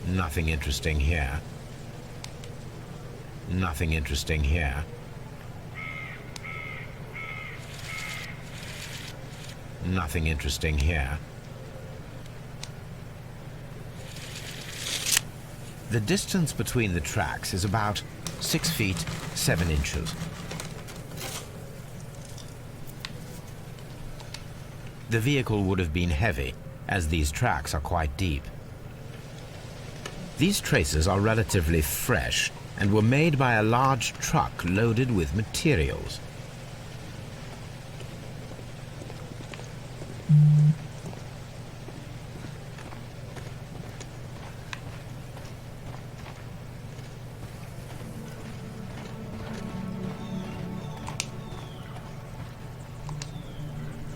S3: Nothing interesting here. Nothing interesting here. Nothing interesting here. The distance between the tracks is about 6 feet 7 inches. The vehicle would have been heavy, as these tracks are quite deep. These traces are relatively fresh and were made by a large truck loaded with materials.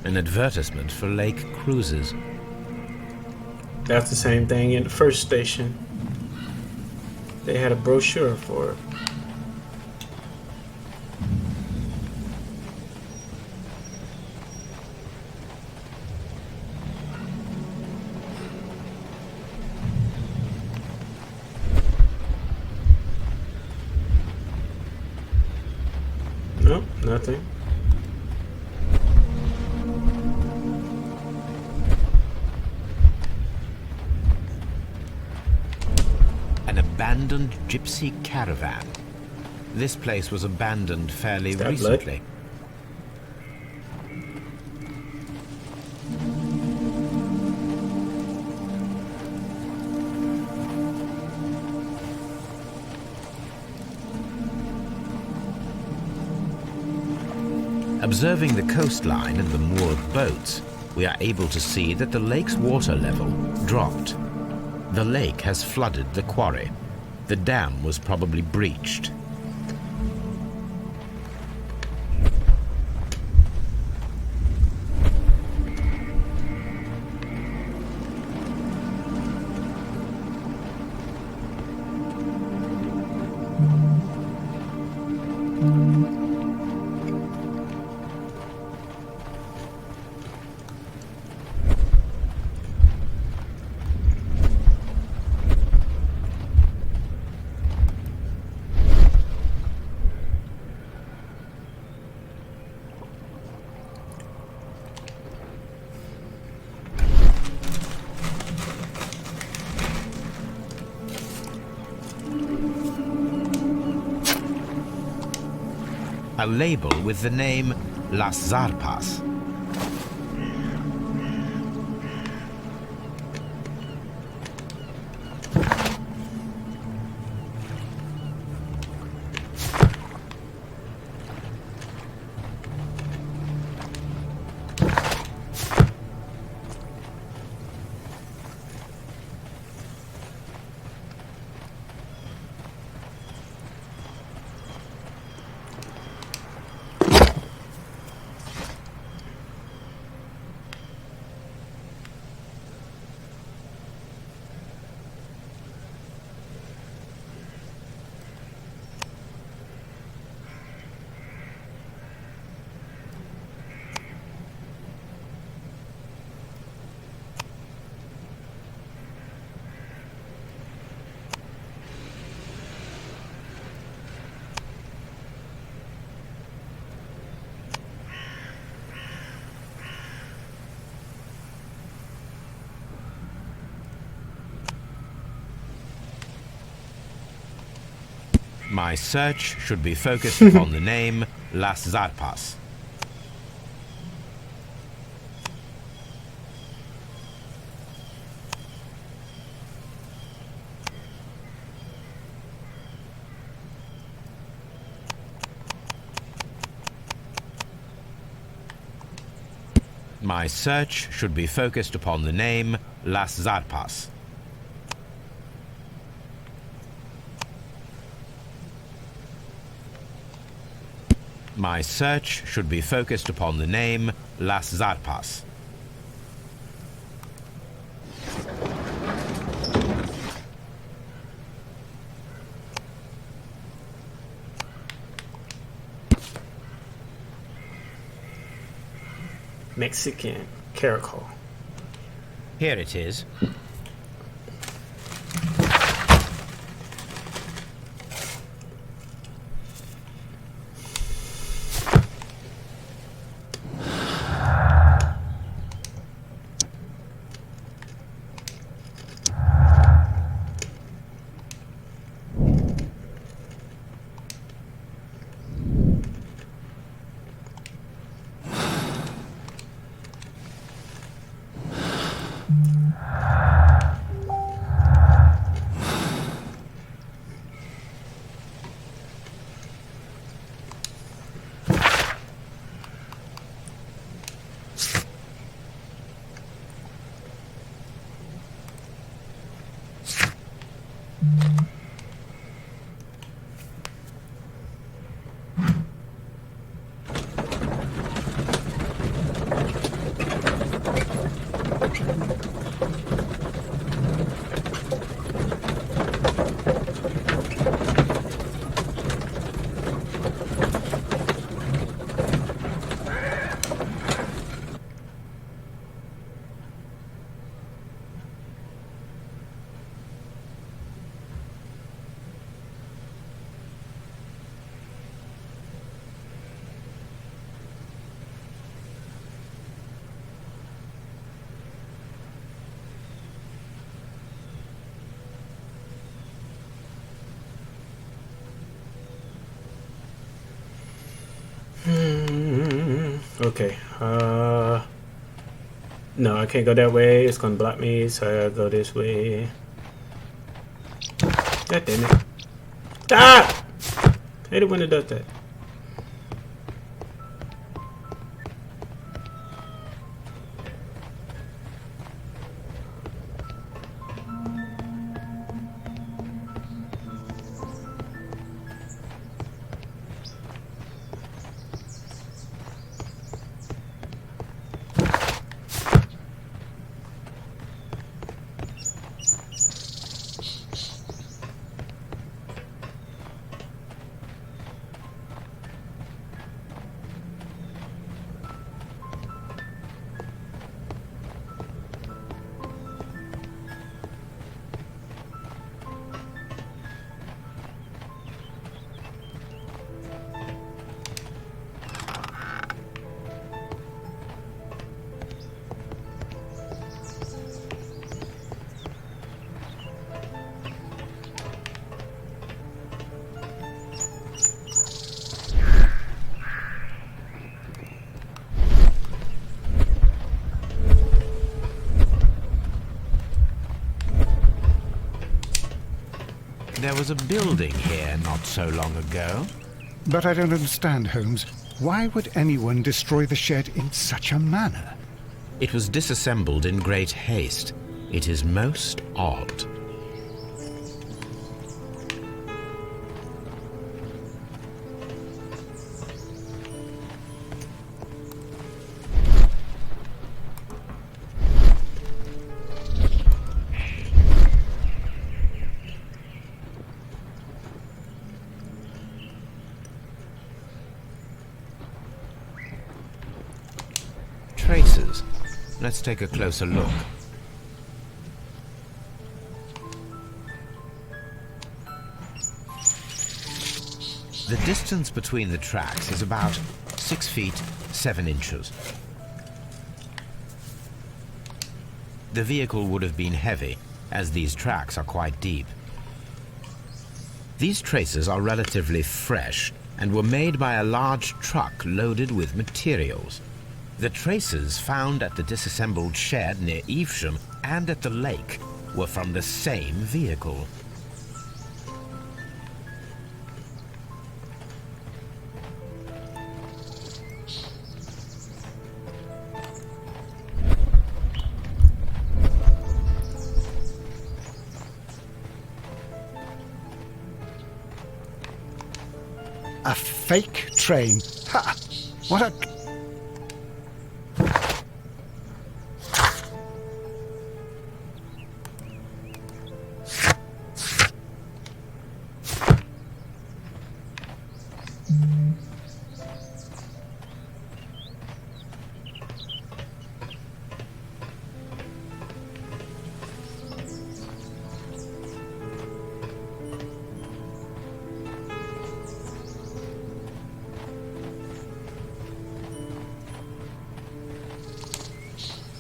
S3: An advertisement for lake cruises.
S1: That's the same thing in the first station. They had a brochure for it. Nope, nothing.
S3: Abandoned gypsy caravan. This place was abandoned fairly recently. Observing the coastline and the moored boats, we are able to see that the lake's water level dropped. The lake has flooded the quarry. The dam was probably breached. A label with the name Las Zarpas. My search should be focused upon the name Las Zarpas. My search should be focused upon the name Las Zarpas. My search should be focused upon the name Las Zarpas.
S1: Mexican caracol.
S3: Here it is.
S1: Okay. No, I can't go that way. It's gonna block me, so I gotta go this way. God damn it. Ah! I hate it when it does that.
S3: There was a building here not so long ago.
S2: But I don't understand, Holmes. Why would anyone destroy the shed in such a manner?
S3: It was disassembled in great haste. It is most odd. Traces. Let's take a closer look. The distance between the tracks is about 6 feet 7 inches. The vehicle would have been heavy, as these tracks are quite deep. These traces are relatively fresh and were made by a large truck loaded with materials. The traces found at the disassembled shed near Evesham and at the lake were from the same vehicle.
S2: A fake train. Ha! What a...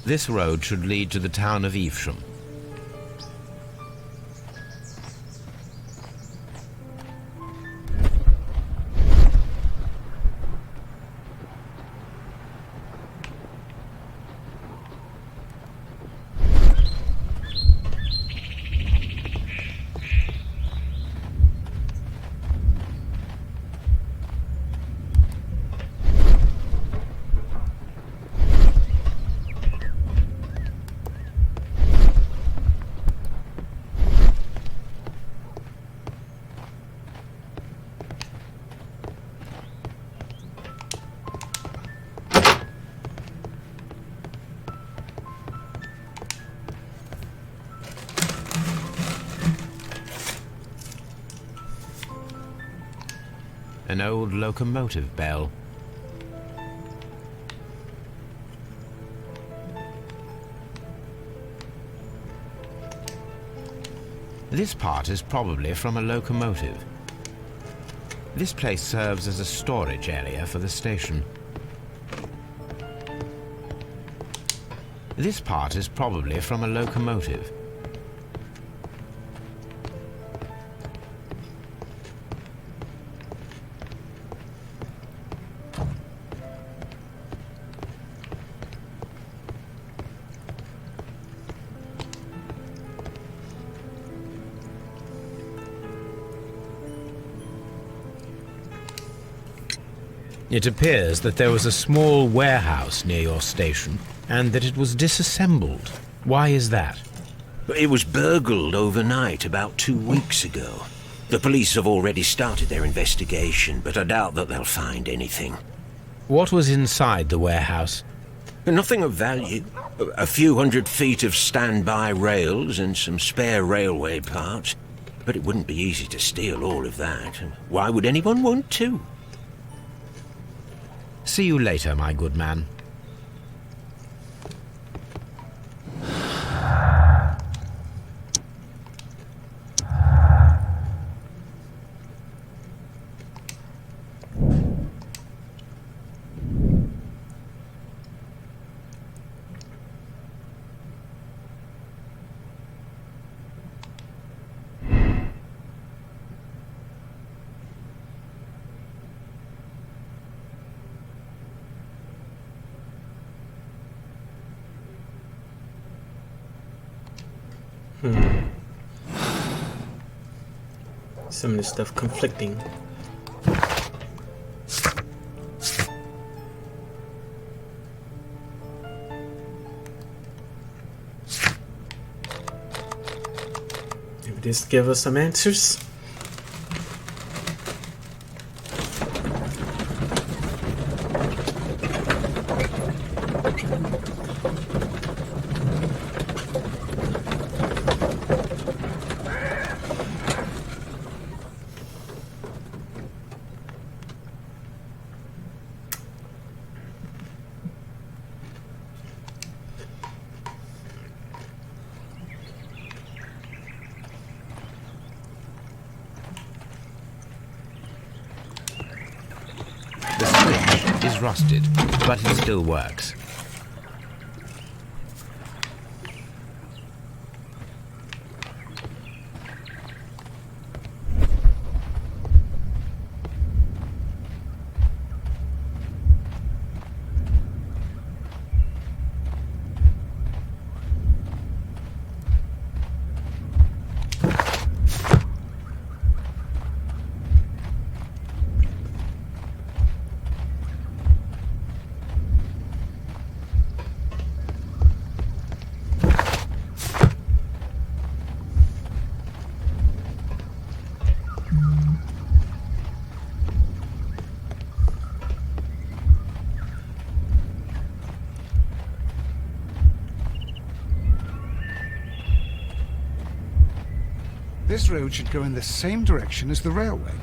S3: This road should lead to the town of Evesham. An old locomotive bell. This part is probably from a locomotive. This place serves as a storage area for the station. This part is probably from a locomotive. It appears that there was a small warehouse near your station and that it was disassembled. Why is that?
S5: It was burgled overnight about 2 weeks ago. The police have already started their investigation, but I doubt that they'll find anything.
S3: What was inside the warehouse?
S5: Nothing of value. A few 100 feet of standby rails and some spare railway parts. But it wouldn't be easy to steal all of that. Why would anyone want to?
S3: See you later, my good man.
S1: Some of this stuff conflicting. Maybe this give us some answers.
S3: Is rusted, but it still works.
S2: This road should go in the same direction as the railway.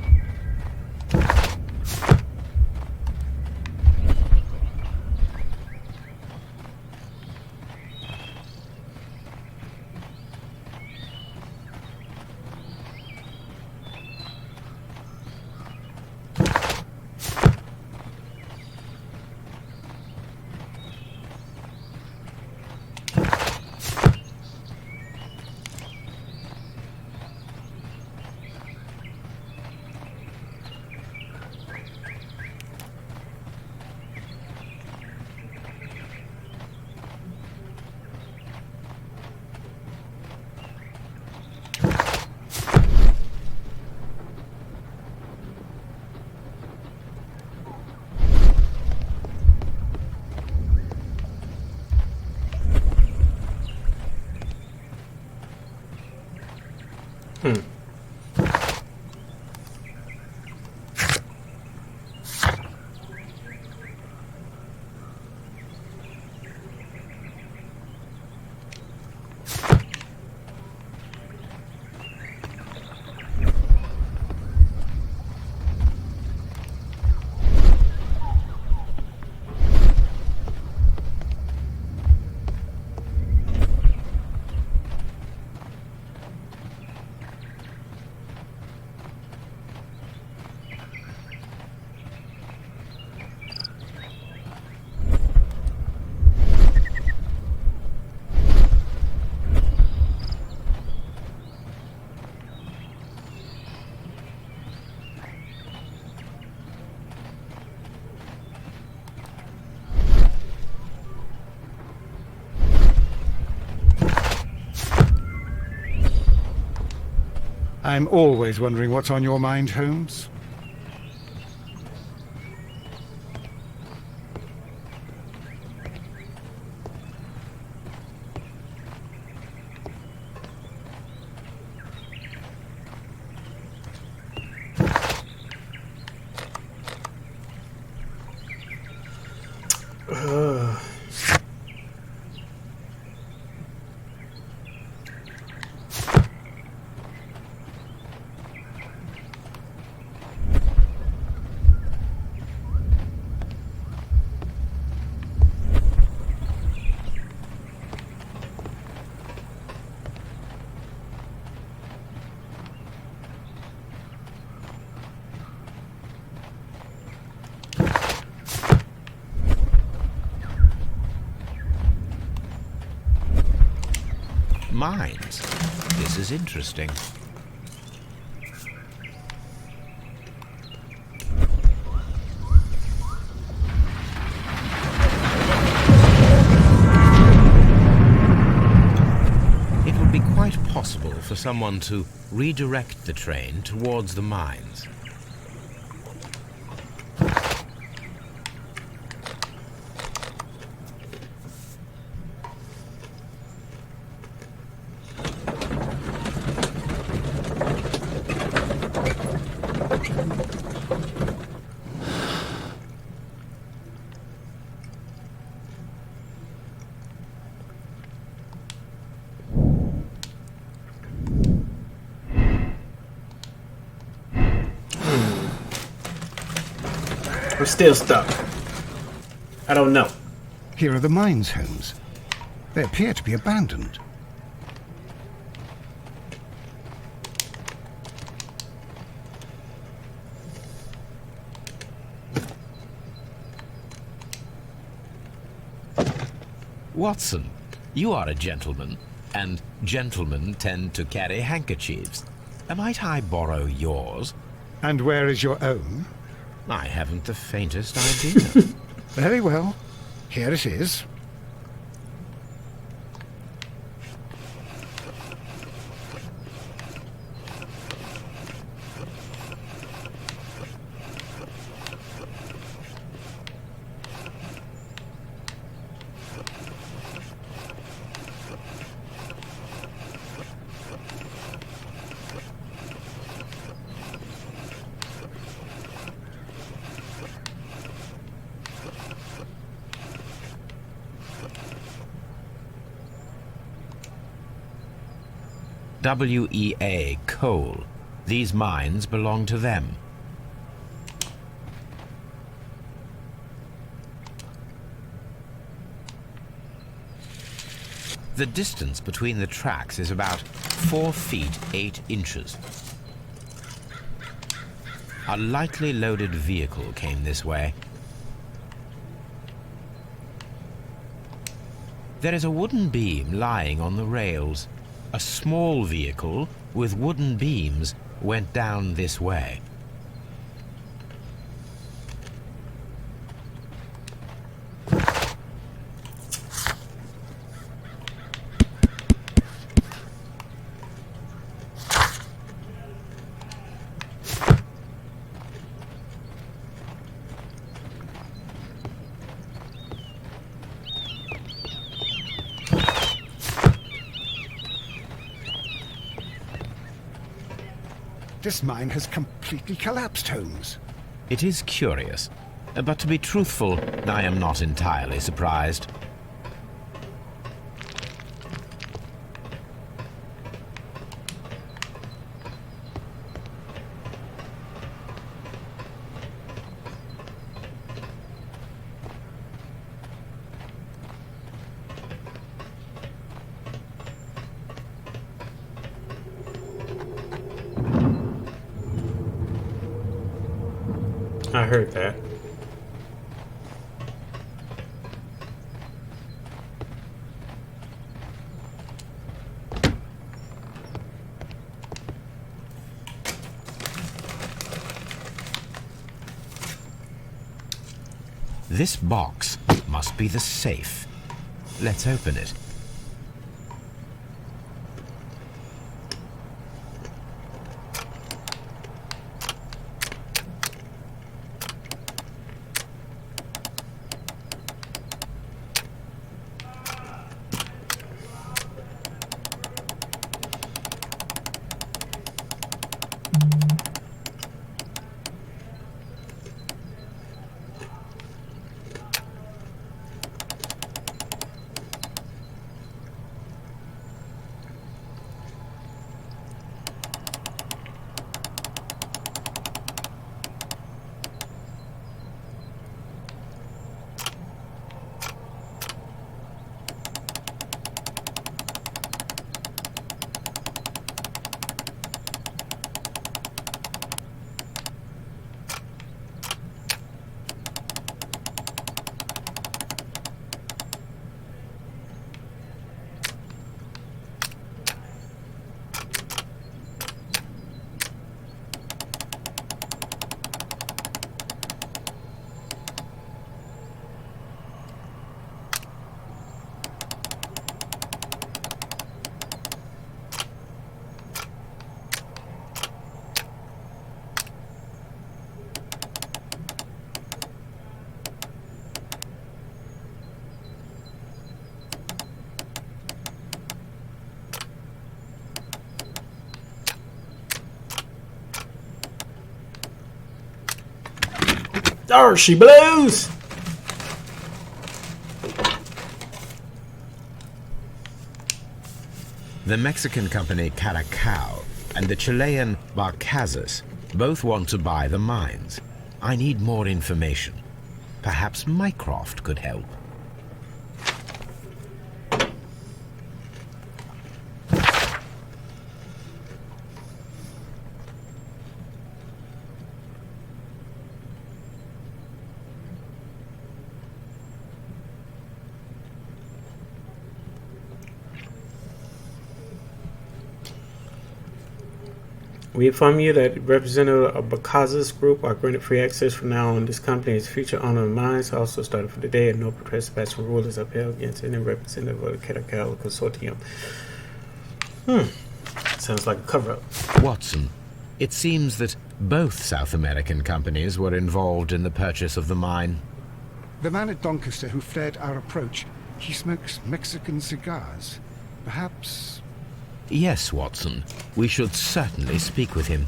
S2: I'm always wondering what's on your mind, Holmes.
S3: Mines. This is interesting. It would be quite possible for someone to redirect the train towards the mines.
S1: We're still stuck. I don't know.
S2: Here are the mines, Holmes. They appear to be abandoned.
S3: Watson, you are a gentleman, and gentlemen tend to carry handkerchiefs. Might I borrow yours?
S2: And where is your own?
S3: I haven't the faintest idea.
S2: Very well. Here it is.
S3: WEA, coal. These mines belong to them. The distance between the tracks is about 4 feet 8 inches. A lightly loaded vehicle came this way. There is a wooden beam lying on the rails. A small vehicle with wooden beams went down this way.
S2: This mine has completely collapsed, Holmes.
S3: It is curious, but to be truthful, I am not entirely surprised.
S1: I heard that.
S3: This box must be the safe. Let's open it.
S1: There she blows!
S3: The Mexican company Caracao and the Chilean Barcazas both want to buy the mines. I need more information. Perhaps Mycroft could help.
S1: We inform you that representative of Bacaz's group are granted free access from now on. This company is future owner of mines, also started for today, and no trespassing rule is upheld against any representative of the Caracao Consortium. Sounds like a cover-up.
S3: Watson, it seems that both South American companies were involved in the purchase of the mine.
S2: The man at Doncaster who flared our approach, he smokes Mexican cigars. Perhaps...
S3: Yes, Watson. We should certainly speak with him.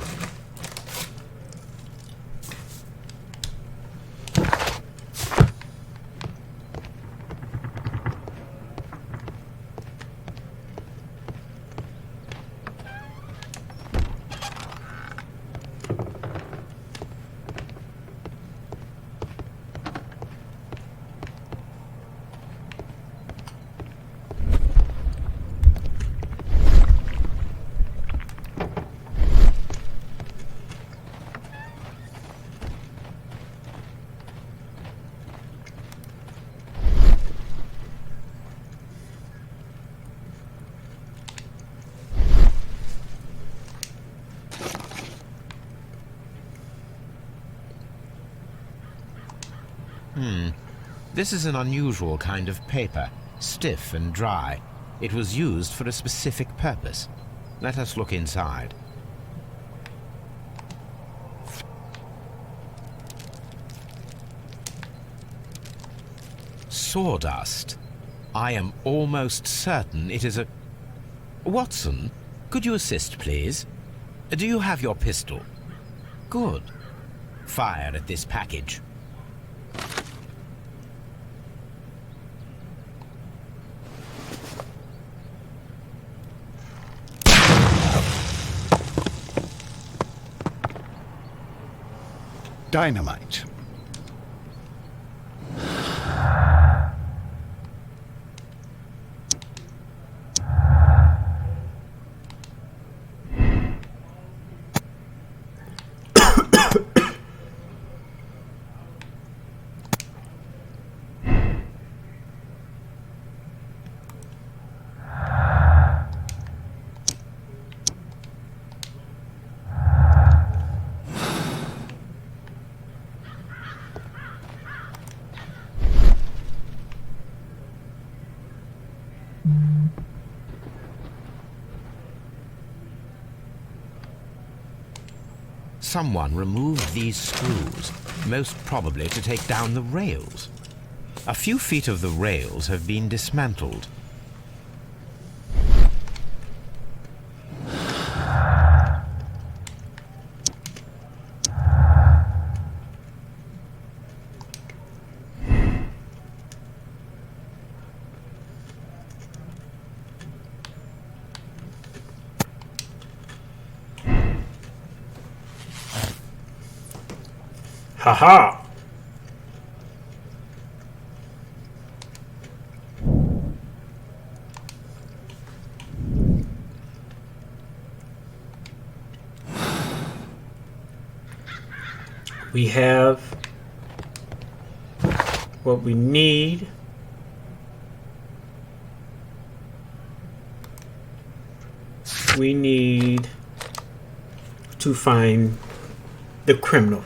S3: This is an unusual kind of paper, stiff and dry. It was used for a specific purpose. Let us look inside. Sawdust. I am almost certain it is a... Watson, could you assist, please? Do you have your pistol? Good. Fire at this package.
S2: Dynamite.
S3: Someone removed these screws, most probably to take down the rails. A few feet of the rails have been dismantled.
S1: Haha! We have what we need. We need to find the criminal.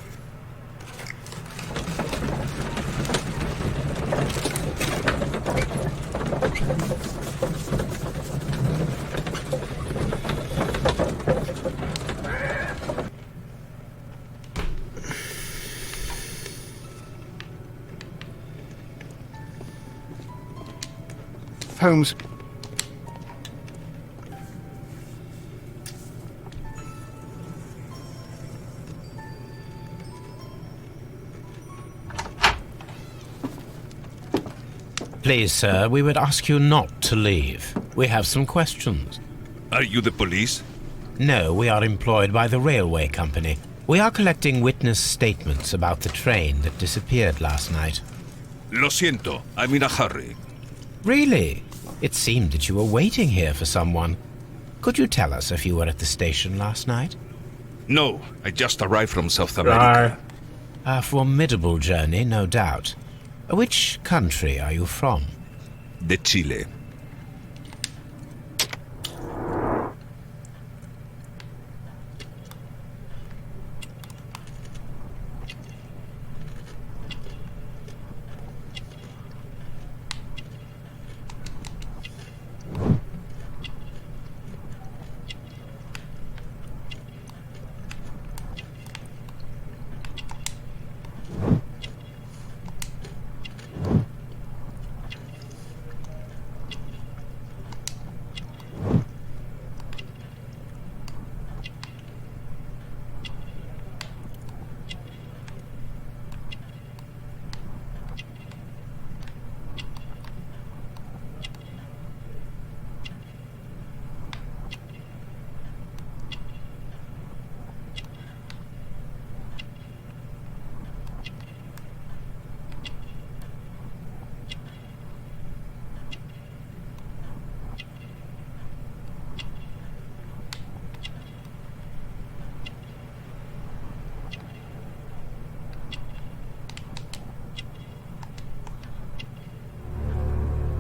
S2: Holmes.
S3: Please, sir, we would ask you not to leave. We have some questions.
S9: Are you the police?
S3: No, we are employed by the railway company. We are collecting witness statements about the train that disappeared last night.
S9: Lo siento, I'm in a hurry.
S3: Really? It seemed that you were waiting here for someone. Could you tell us if you were at the station last night?
S9: No, I just arrived from South America.
S3: A formidable journey, no doubt. Which country are you from?
S9: De Chile.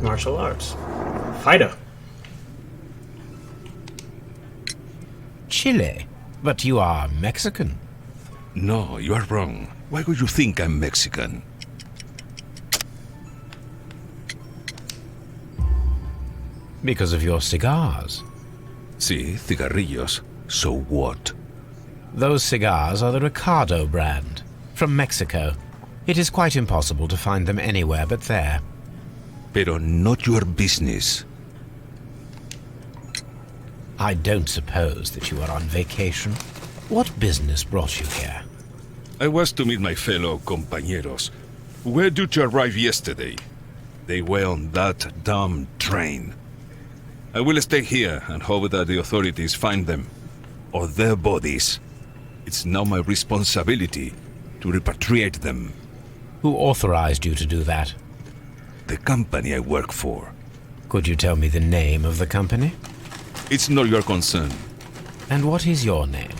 S1: Martial arts. Fighter.
S3: Chile? But you are Mexican.
S9: No, you are wrong. Why would you think I'm Mexican?
S3: Because of your cigars.
S9: See, cigarrillos. So what?
S3: Those cigars are the Ricardo brand, from Mexico. It is quite impossible to find them anywhere but there.
S9: Pero not your business.
S3: I don't suppose that you are on vacation. What business brought you here?
S9: I was to meet my fellow compañeros, who were due to arrive yesterday. They were on that damn train. I will stay here and hope that the authorities find them, or their bodies. It's now my responsibility to repatriate them.
S3: Who authorized you to do that?
S9: The company I work for.
S3: Could you tell me the name of the company?
S9: It's not your concern.
S3: And what is your name?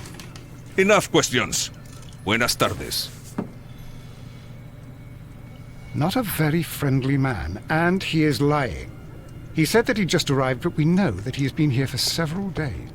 S9: Enough questions. Buenas tardes.
S2: Not a very friendly man, and he is lying. He said that he just arrived, but we know that he has been here for several days.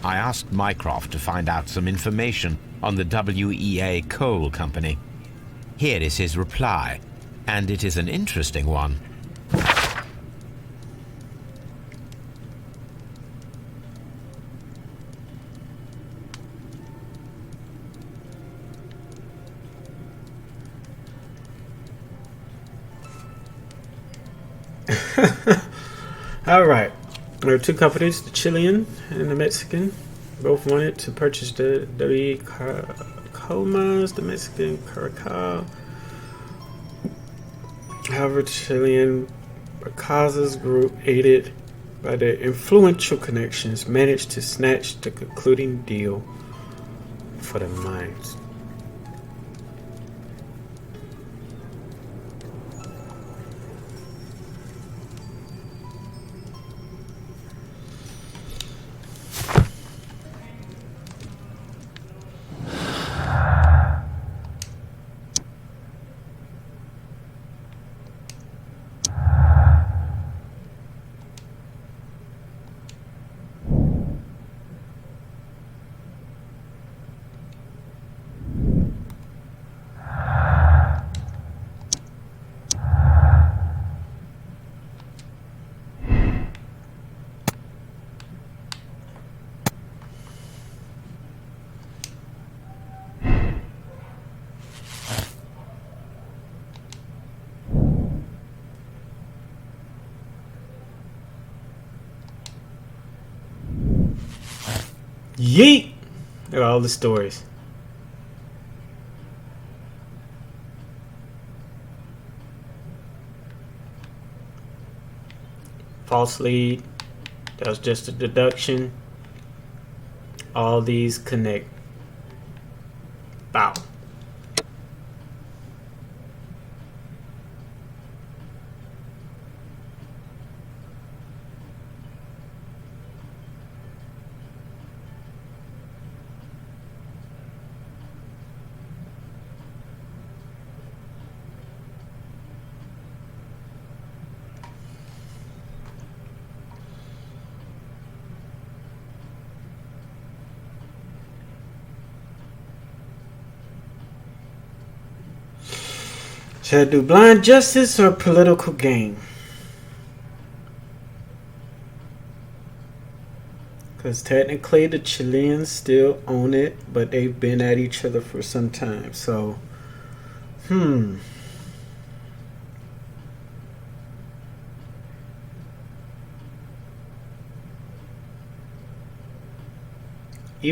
S3: I asked Mycroft to find out some information on the WEA Coal Company. Here is his reply, and it is an interesting one.
S1: All right. There are two companies, the Chilean and the Mexican. Both wanted to purchase the coal mines, the Mexican Caracal. However, Chilean Barcaza's group, aided by their influential connections, managed to snatch the concluding deal for the mines. Yeet! Look at all the stories. False lead. That was just a deduction. All these connect. Bow. Should I do blind justice or political gain? Because technically the Chileans still own it, but they've been at each other for some time. So, even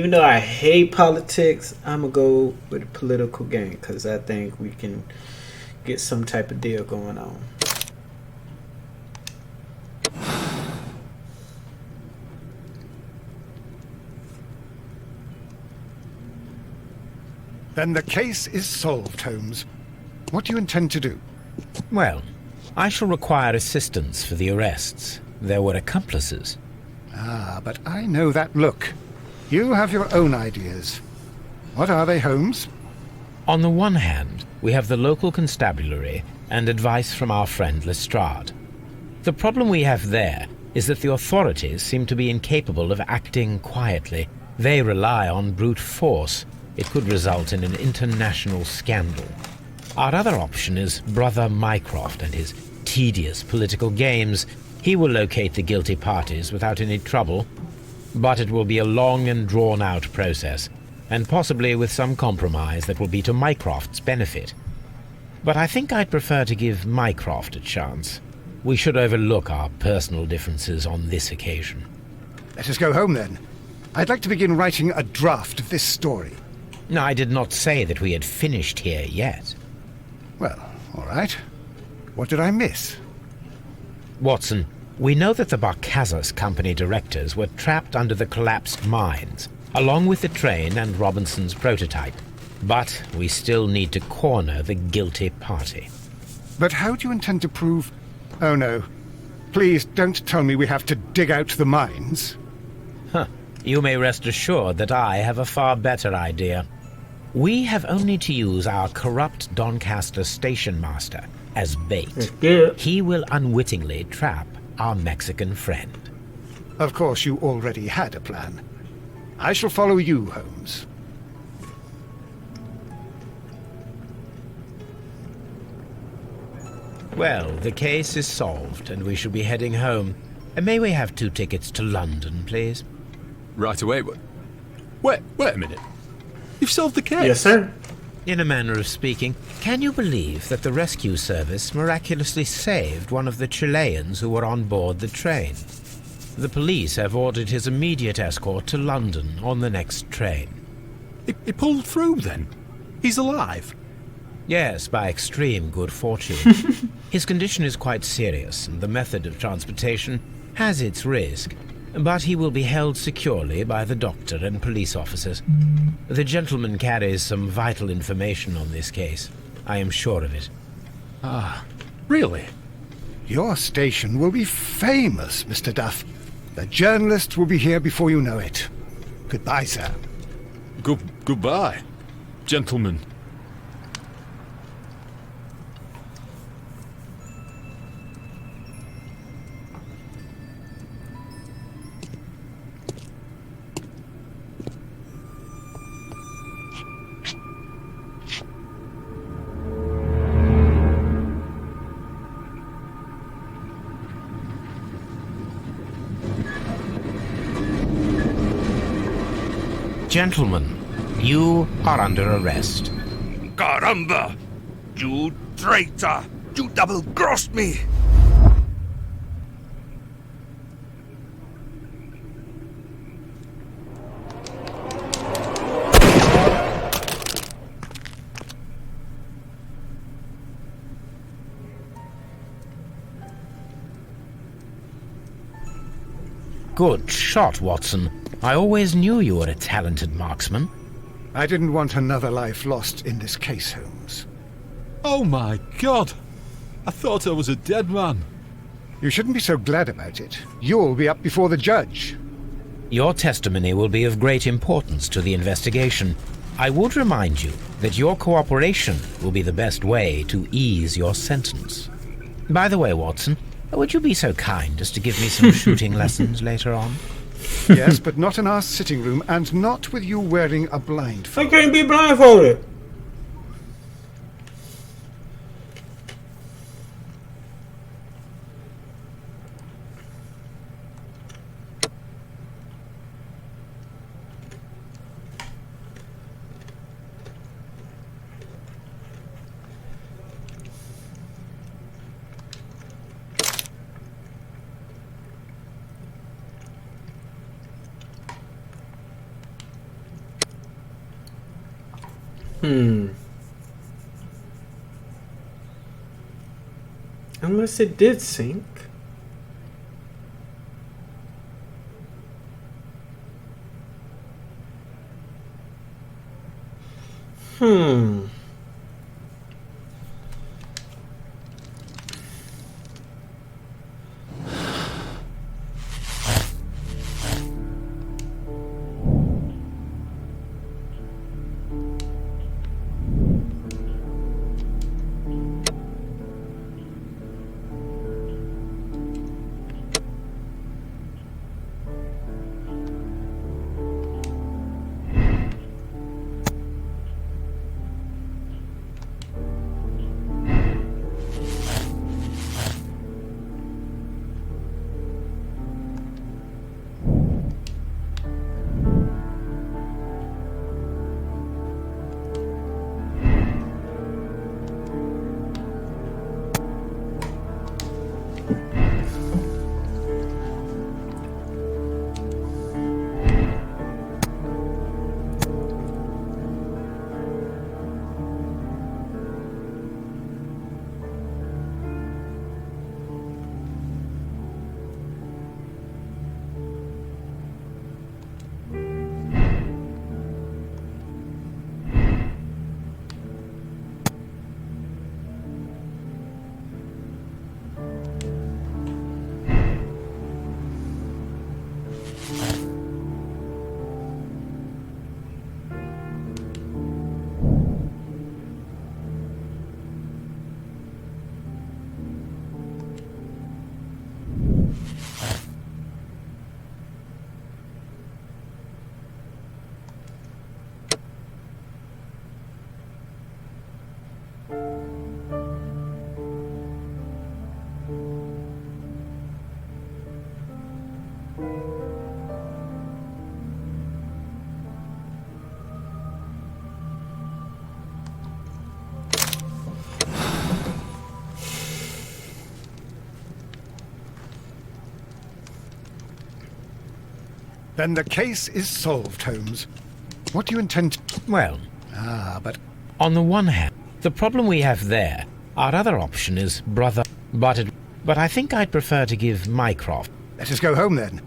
S1: though I hate politics, I'm going to go with political gain because I think we can get some type of deal going on.
S2: Then the case is solved, Holmes. What do you intend to do?
S3: Well, I shall require assistance for the arrests. There were accomplices.
S2: Ah, but I know that look. You have your own ideas. What are they, Holmes?
S3: On the one hand, we have the local constabulary and advice from our friend Lestrade. The problem we have there is that the authorities seem to be incapable of acting quietly. They rely on brute force. It could result in an international scandal. Our other option is Brother Mycroft and his tedious political games. He will locate the guilty parties without any trouble, but it will be a long and drawn-out process, and possibly with some compromise that will be to Mycroft's benefit. But I think I'd prefer to give Mycroft a chance. We should overlook our personal differences on this occasion.
S2: Let us go home, then. I'd like to begin writing a draft of this story.
S3: No, I did not say that we had finished here yet.
S2: Well, all right. What did I miss?
S3: Watson, we know that the Barcazas Company directors were trapped under the collapsed mines, along with the train and Robinson's prototype. But we still need to corner the guilty party.
S2: But how do you intend to prove... Oh, no. Please don't tell me we have to dig out the mines.
S3: Huh. You may rest assured that I have a far better idea. We have only to use our corrupt Doncaster station master as bait. He will unwittingly trap our Mexican friend.
S2: Of course, you already had a plan. I shall follow you, Holmes.
S3: Well, the case is solved, and we shall be heading home. May we have 2 tickets to London, please?
S10: Right away. Wait a minute. You've solved the case?
S1: Yes, sir.
S3: In a manner of speaking, can you believe that the rescue service miraculously saved one of the Chileans who were on board the train? The police have ordered his immediate escort to London on the next train.
S10: He pulled through, then? He's alive?
S3: Yes, by extreme good fortune. His condition is quite serious, and the method of transportation has its risk, but he will be held securely by the doctor and police officers. The gentleman carries some vital information on this case. I am sure of it.
S10: Ah, really?
S2: Your station will be famous, Mr. Duff. The journalists will be here before you know it. Goodbye, sir.
S10: Goodbye, gentlemen.
S3: Gentlemen, you are under arrest.
S4: Caramba! You traitor! You double-crossed me!
S3: Good shot, Watson. I always knew you were a talented marksman.
S2: I didn't want another life lost in this case, Holmes.
S10: Oh my God! I thought I was a dead man.
S2: You shouldn't be so glad about it. You'll be up before the judge.
S3: Your testimony will be of great importance to the investigation. I would remind you that your cooperation will be the best way to ease your sentence. By the way, Watson, would you be so kind as to give me some shooting lessons later on?
S2: Yes, but not in our sitting room, and not with you wearing a blindfold.
S1: I can't be blindfolded. Unless it did sink.
S2: Then the case is solved, Holmes. What do you intend to...
S3: Well,
S2: but...
S3: on the one hand, the problem we have there, our other option is brother... But I think I'd prefer to give Mycroft...
S2: Let us go home, then.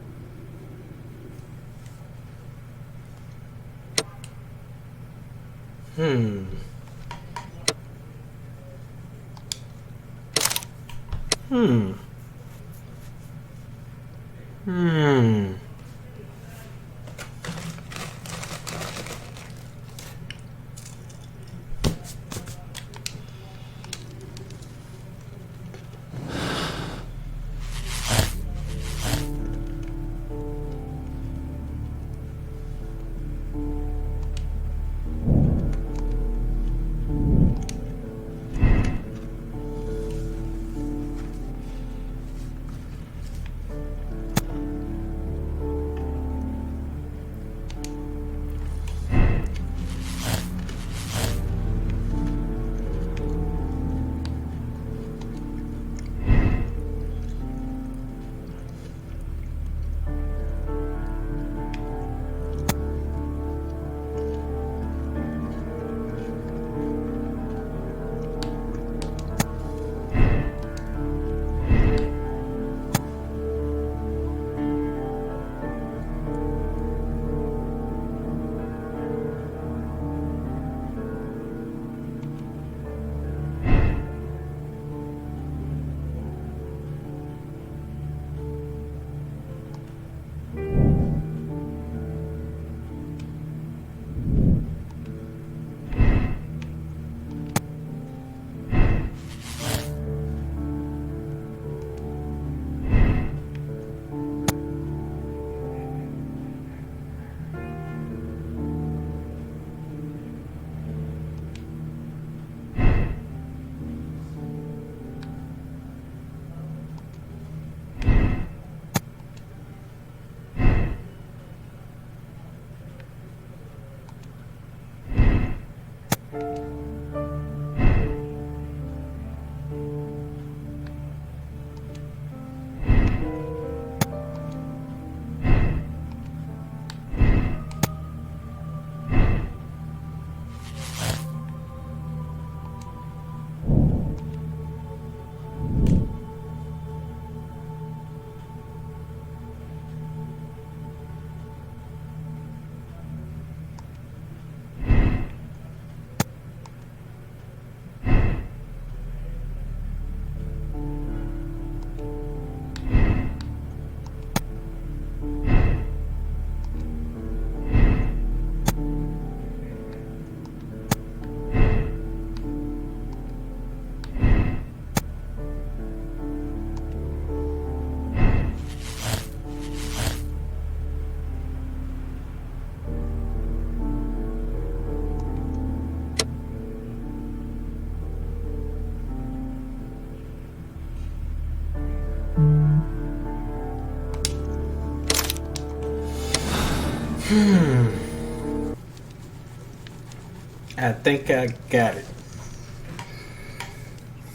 S1: I think I got it.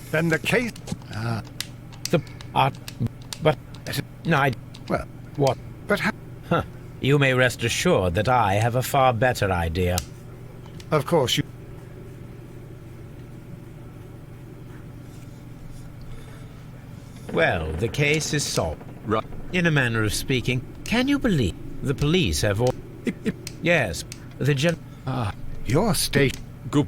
S2: Then the case...
S3: But... No, I...
S2: Well...
S3: What?
S2: But how...
S3: Huh. You may rest assured that I have a far better idea.
S2: Of course you...
S3: Well, the case is solved.
S10: Right.
S3: In a manner of speaking, can you believe the police have all... Yes, the
S2: Your state...
S10: Good.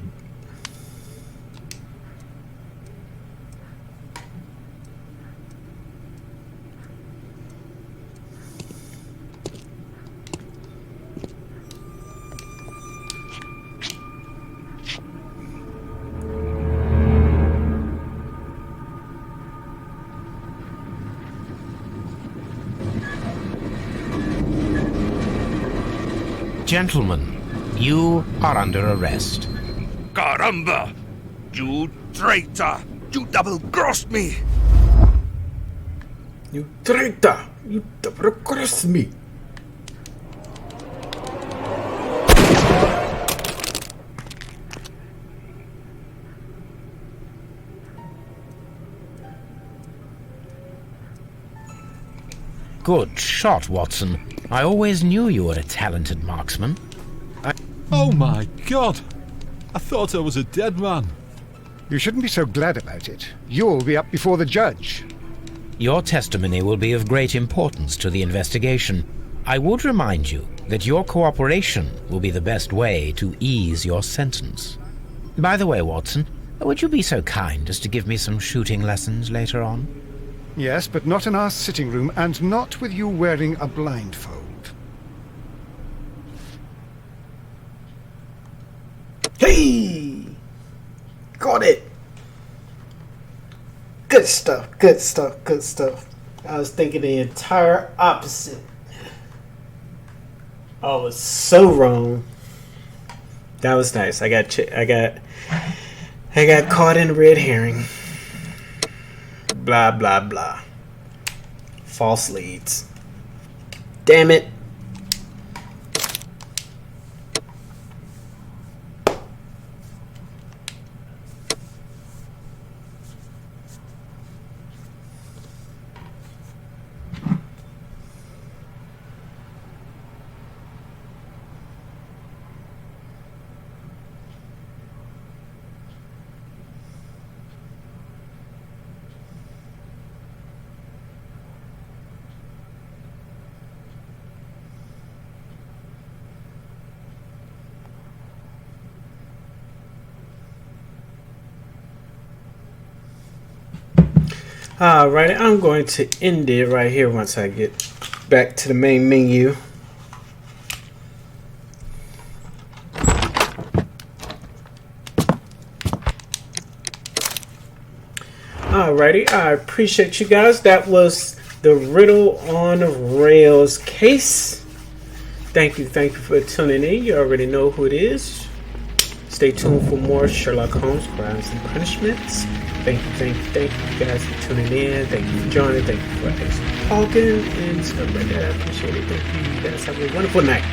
S3: Gentlemen, you are under arrest.
S6: Caramba! You traitor! You double-crossed me!
S1: You traitor! You double-crossed me!
S3: Good shot, Watson. I always knew you were a talented marksman.
S10: Oh my god! I thought I was a dead man.
S2: You shouldn't be so glad about it. You'll be up before the judge.
S3: Your testimony will be of great importance to the investigation. I would remind you that your cooperation will be the best way to ease your sentence. By the way, Watson, would you be so kind as to give me some shooting lessons later on?
S2: Yes, but not in our sitting room, and not with you wearing a blindfold.
S1: Hey! Got it! Good stuff, good stuff, good stuff. I was thinking the entire opposite. I was so wrong. That was nice. I got caught in a red herring. Blah blah blah. False leads. Damn it. Alright, I'm going to end it right here once I get back to the main menu. Alrighty, I appreciate you guys. That was the Riddle on Rails case. Thank you for tuning in. You already know who it is. Stay tuned for more Sherlock Holmes Crimes and Punishments. Thank you guys for tuning in. Thank you for joining. Thank you for talking and stuff like that. I appreciate it. Thank you. You guys have a wonderful night.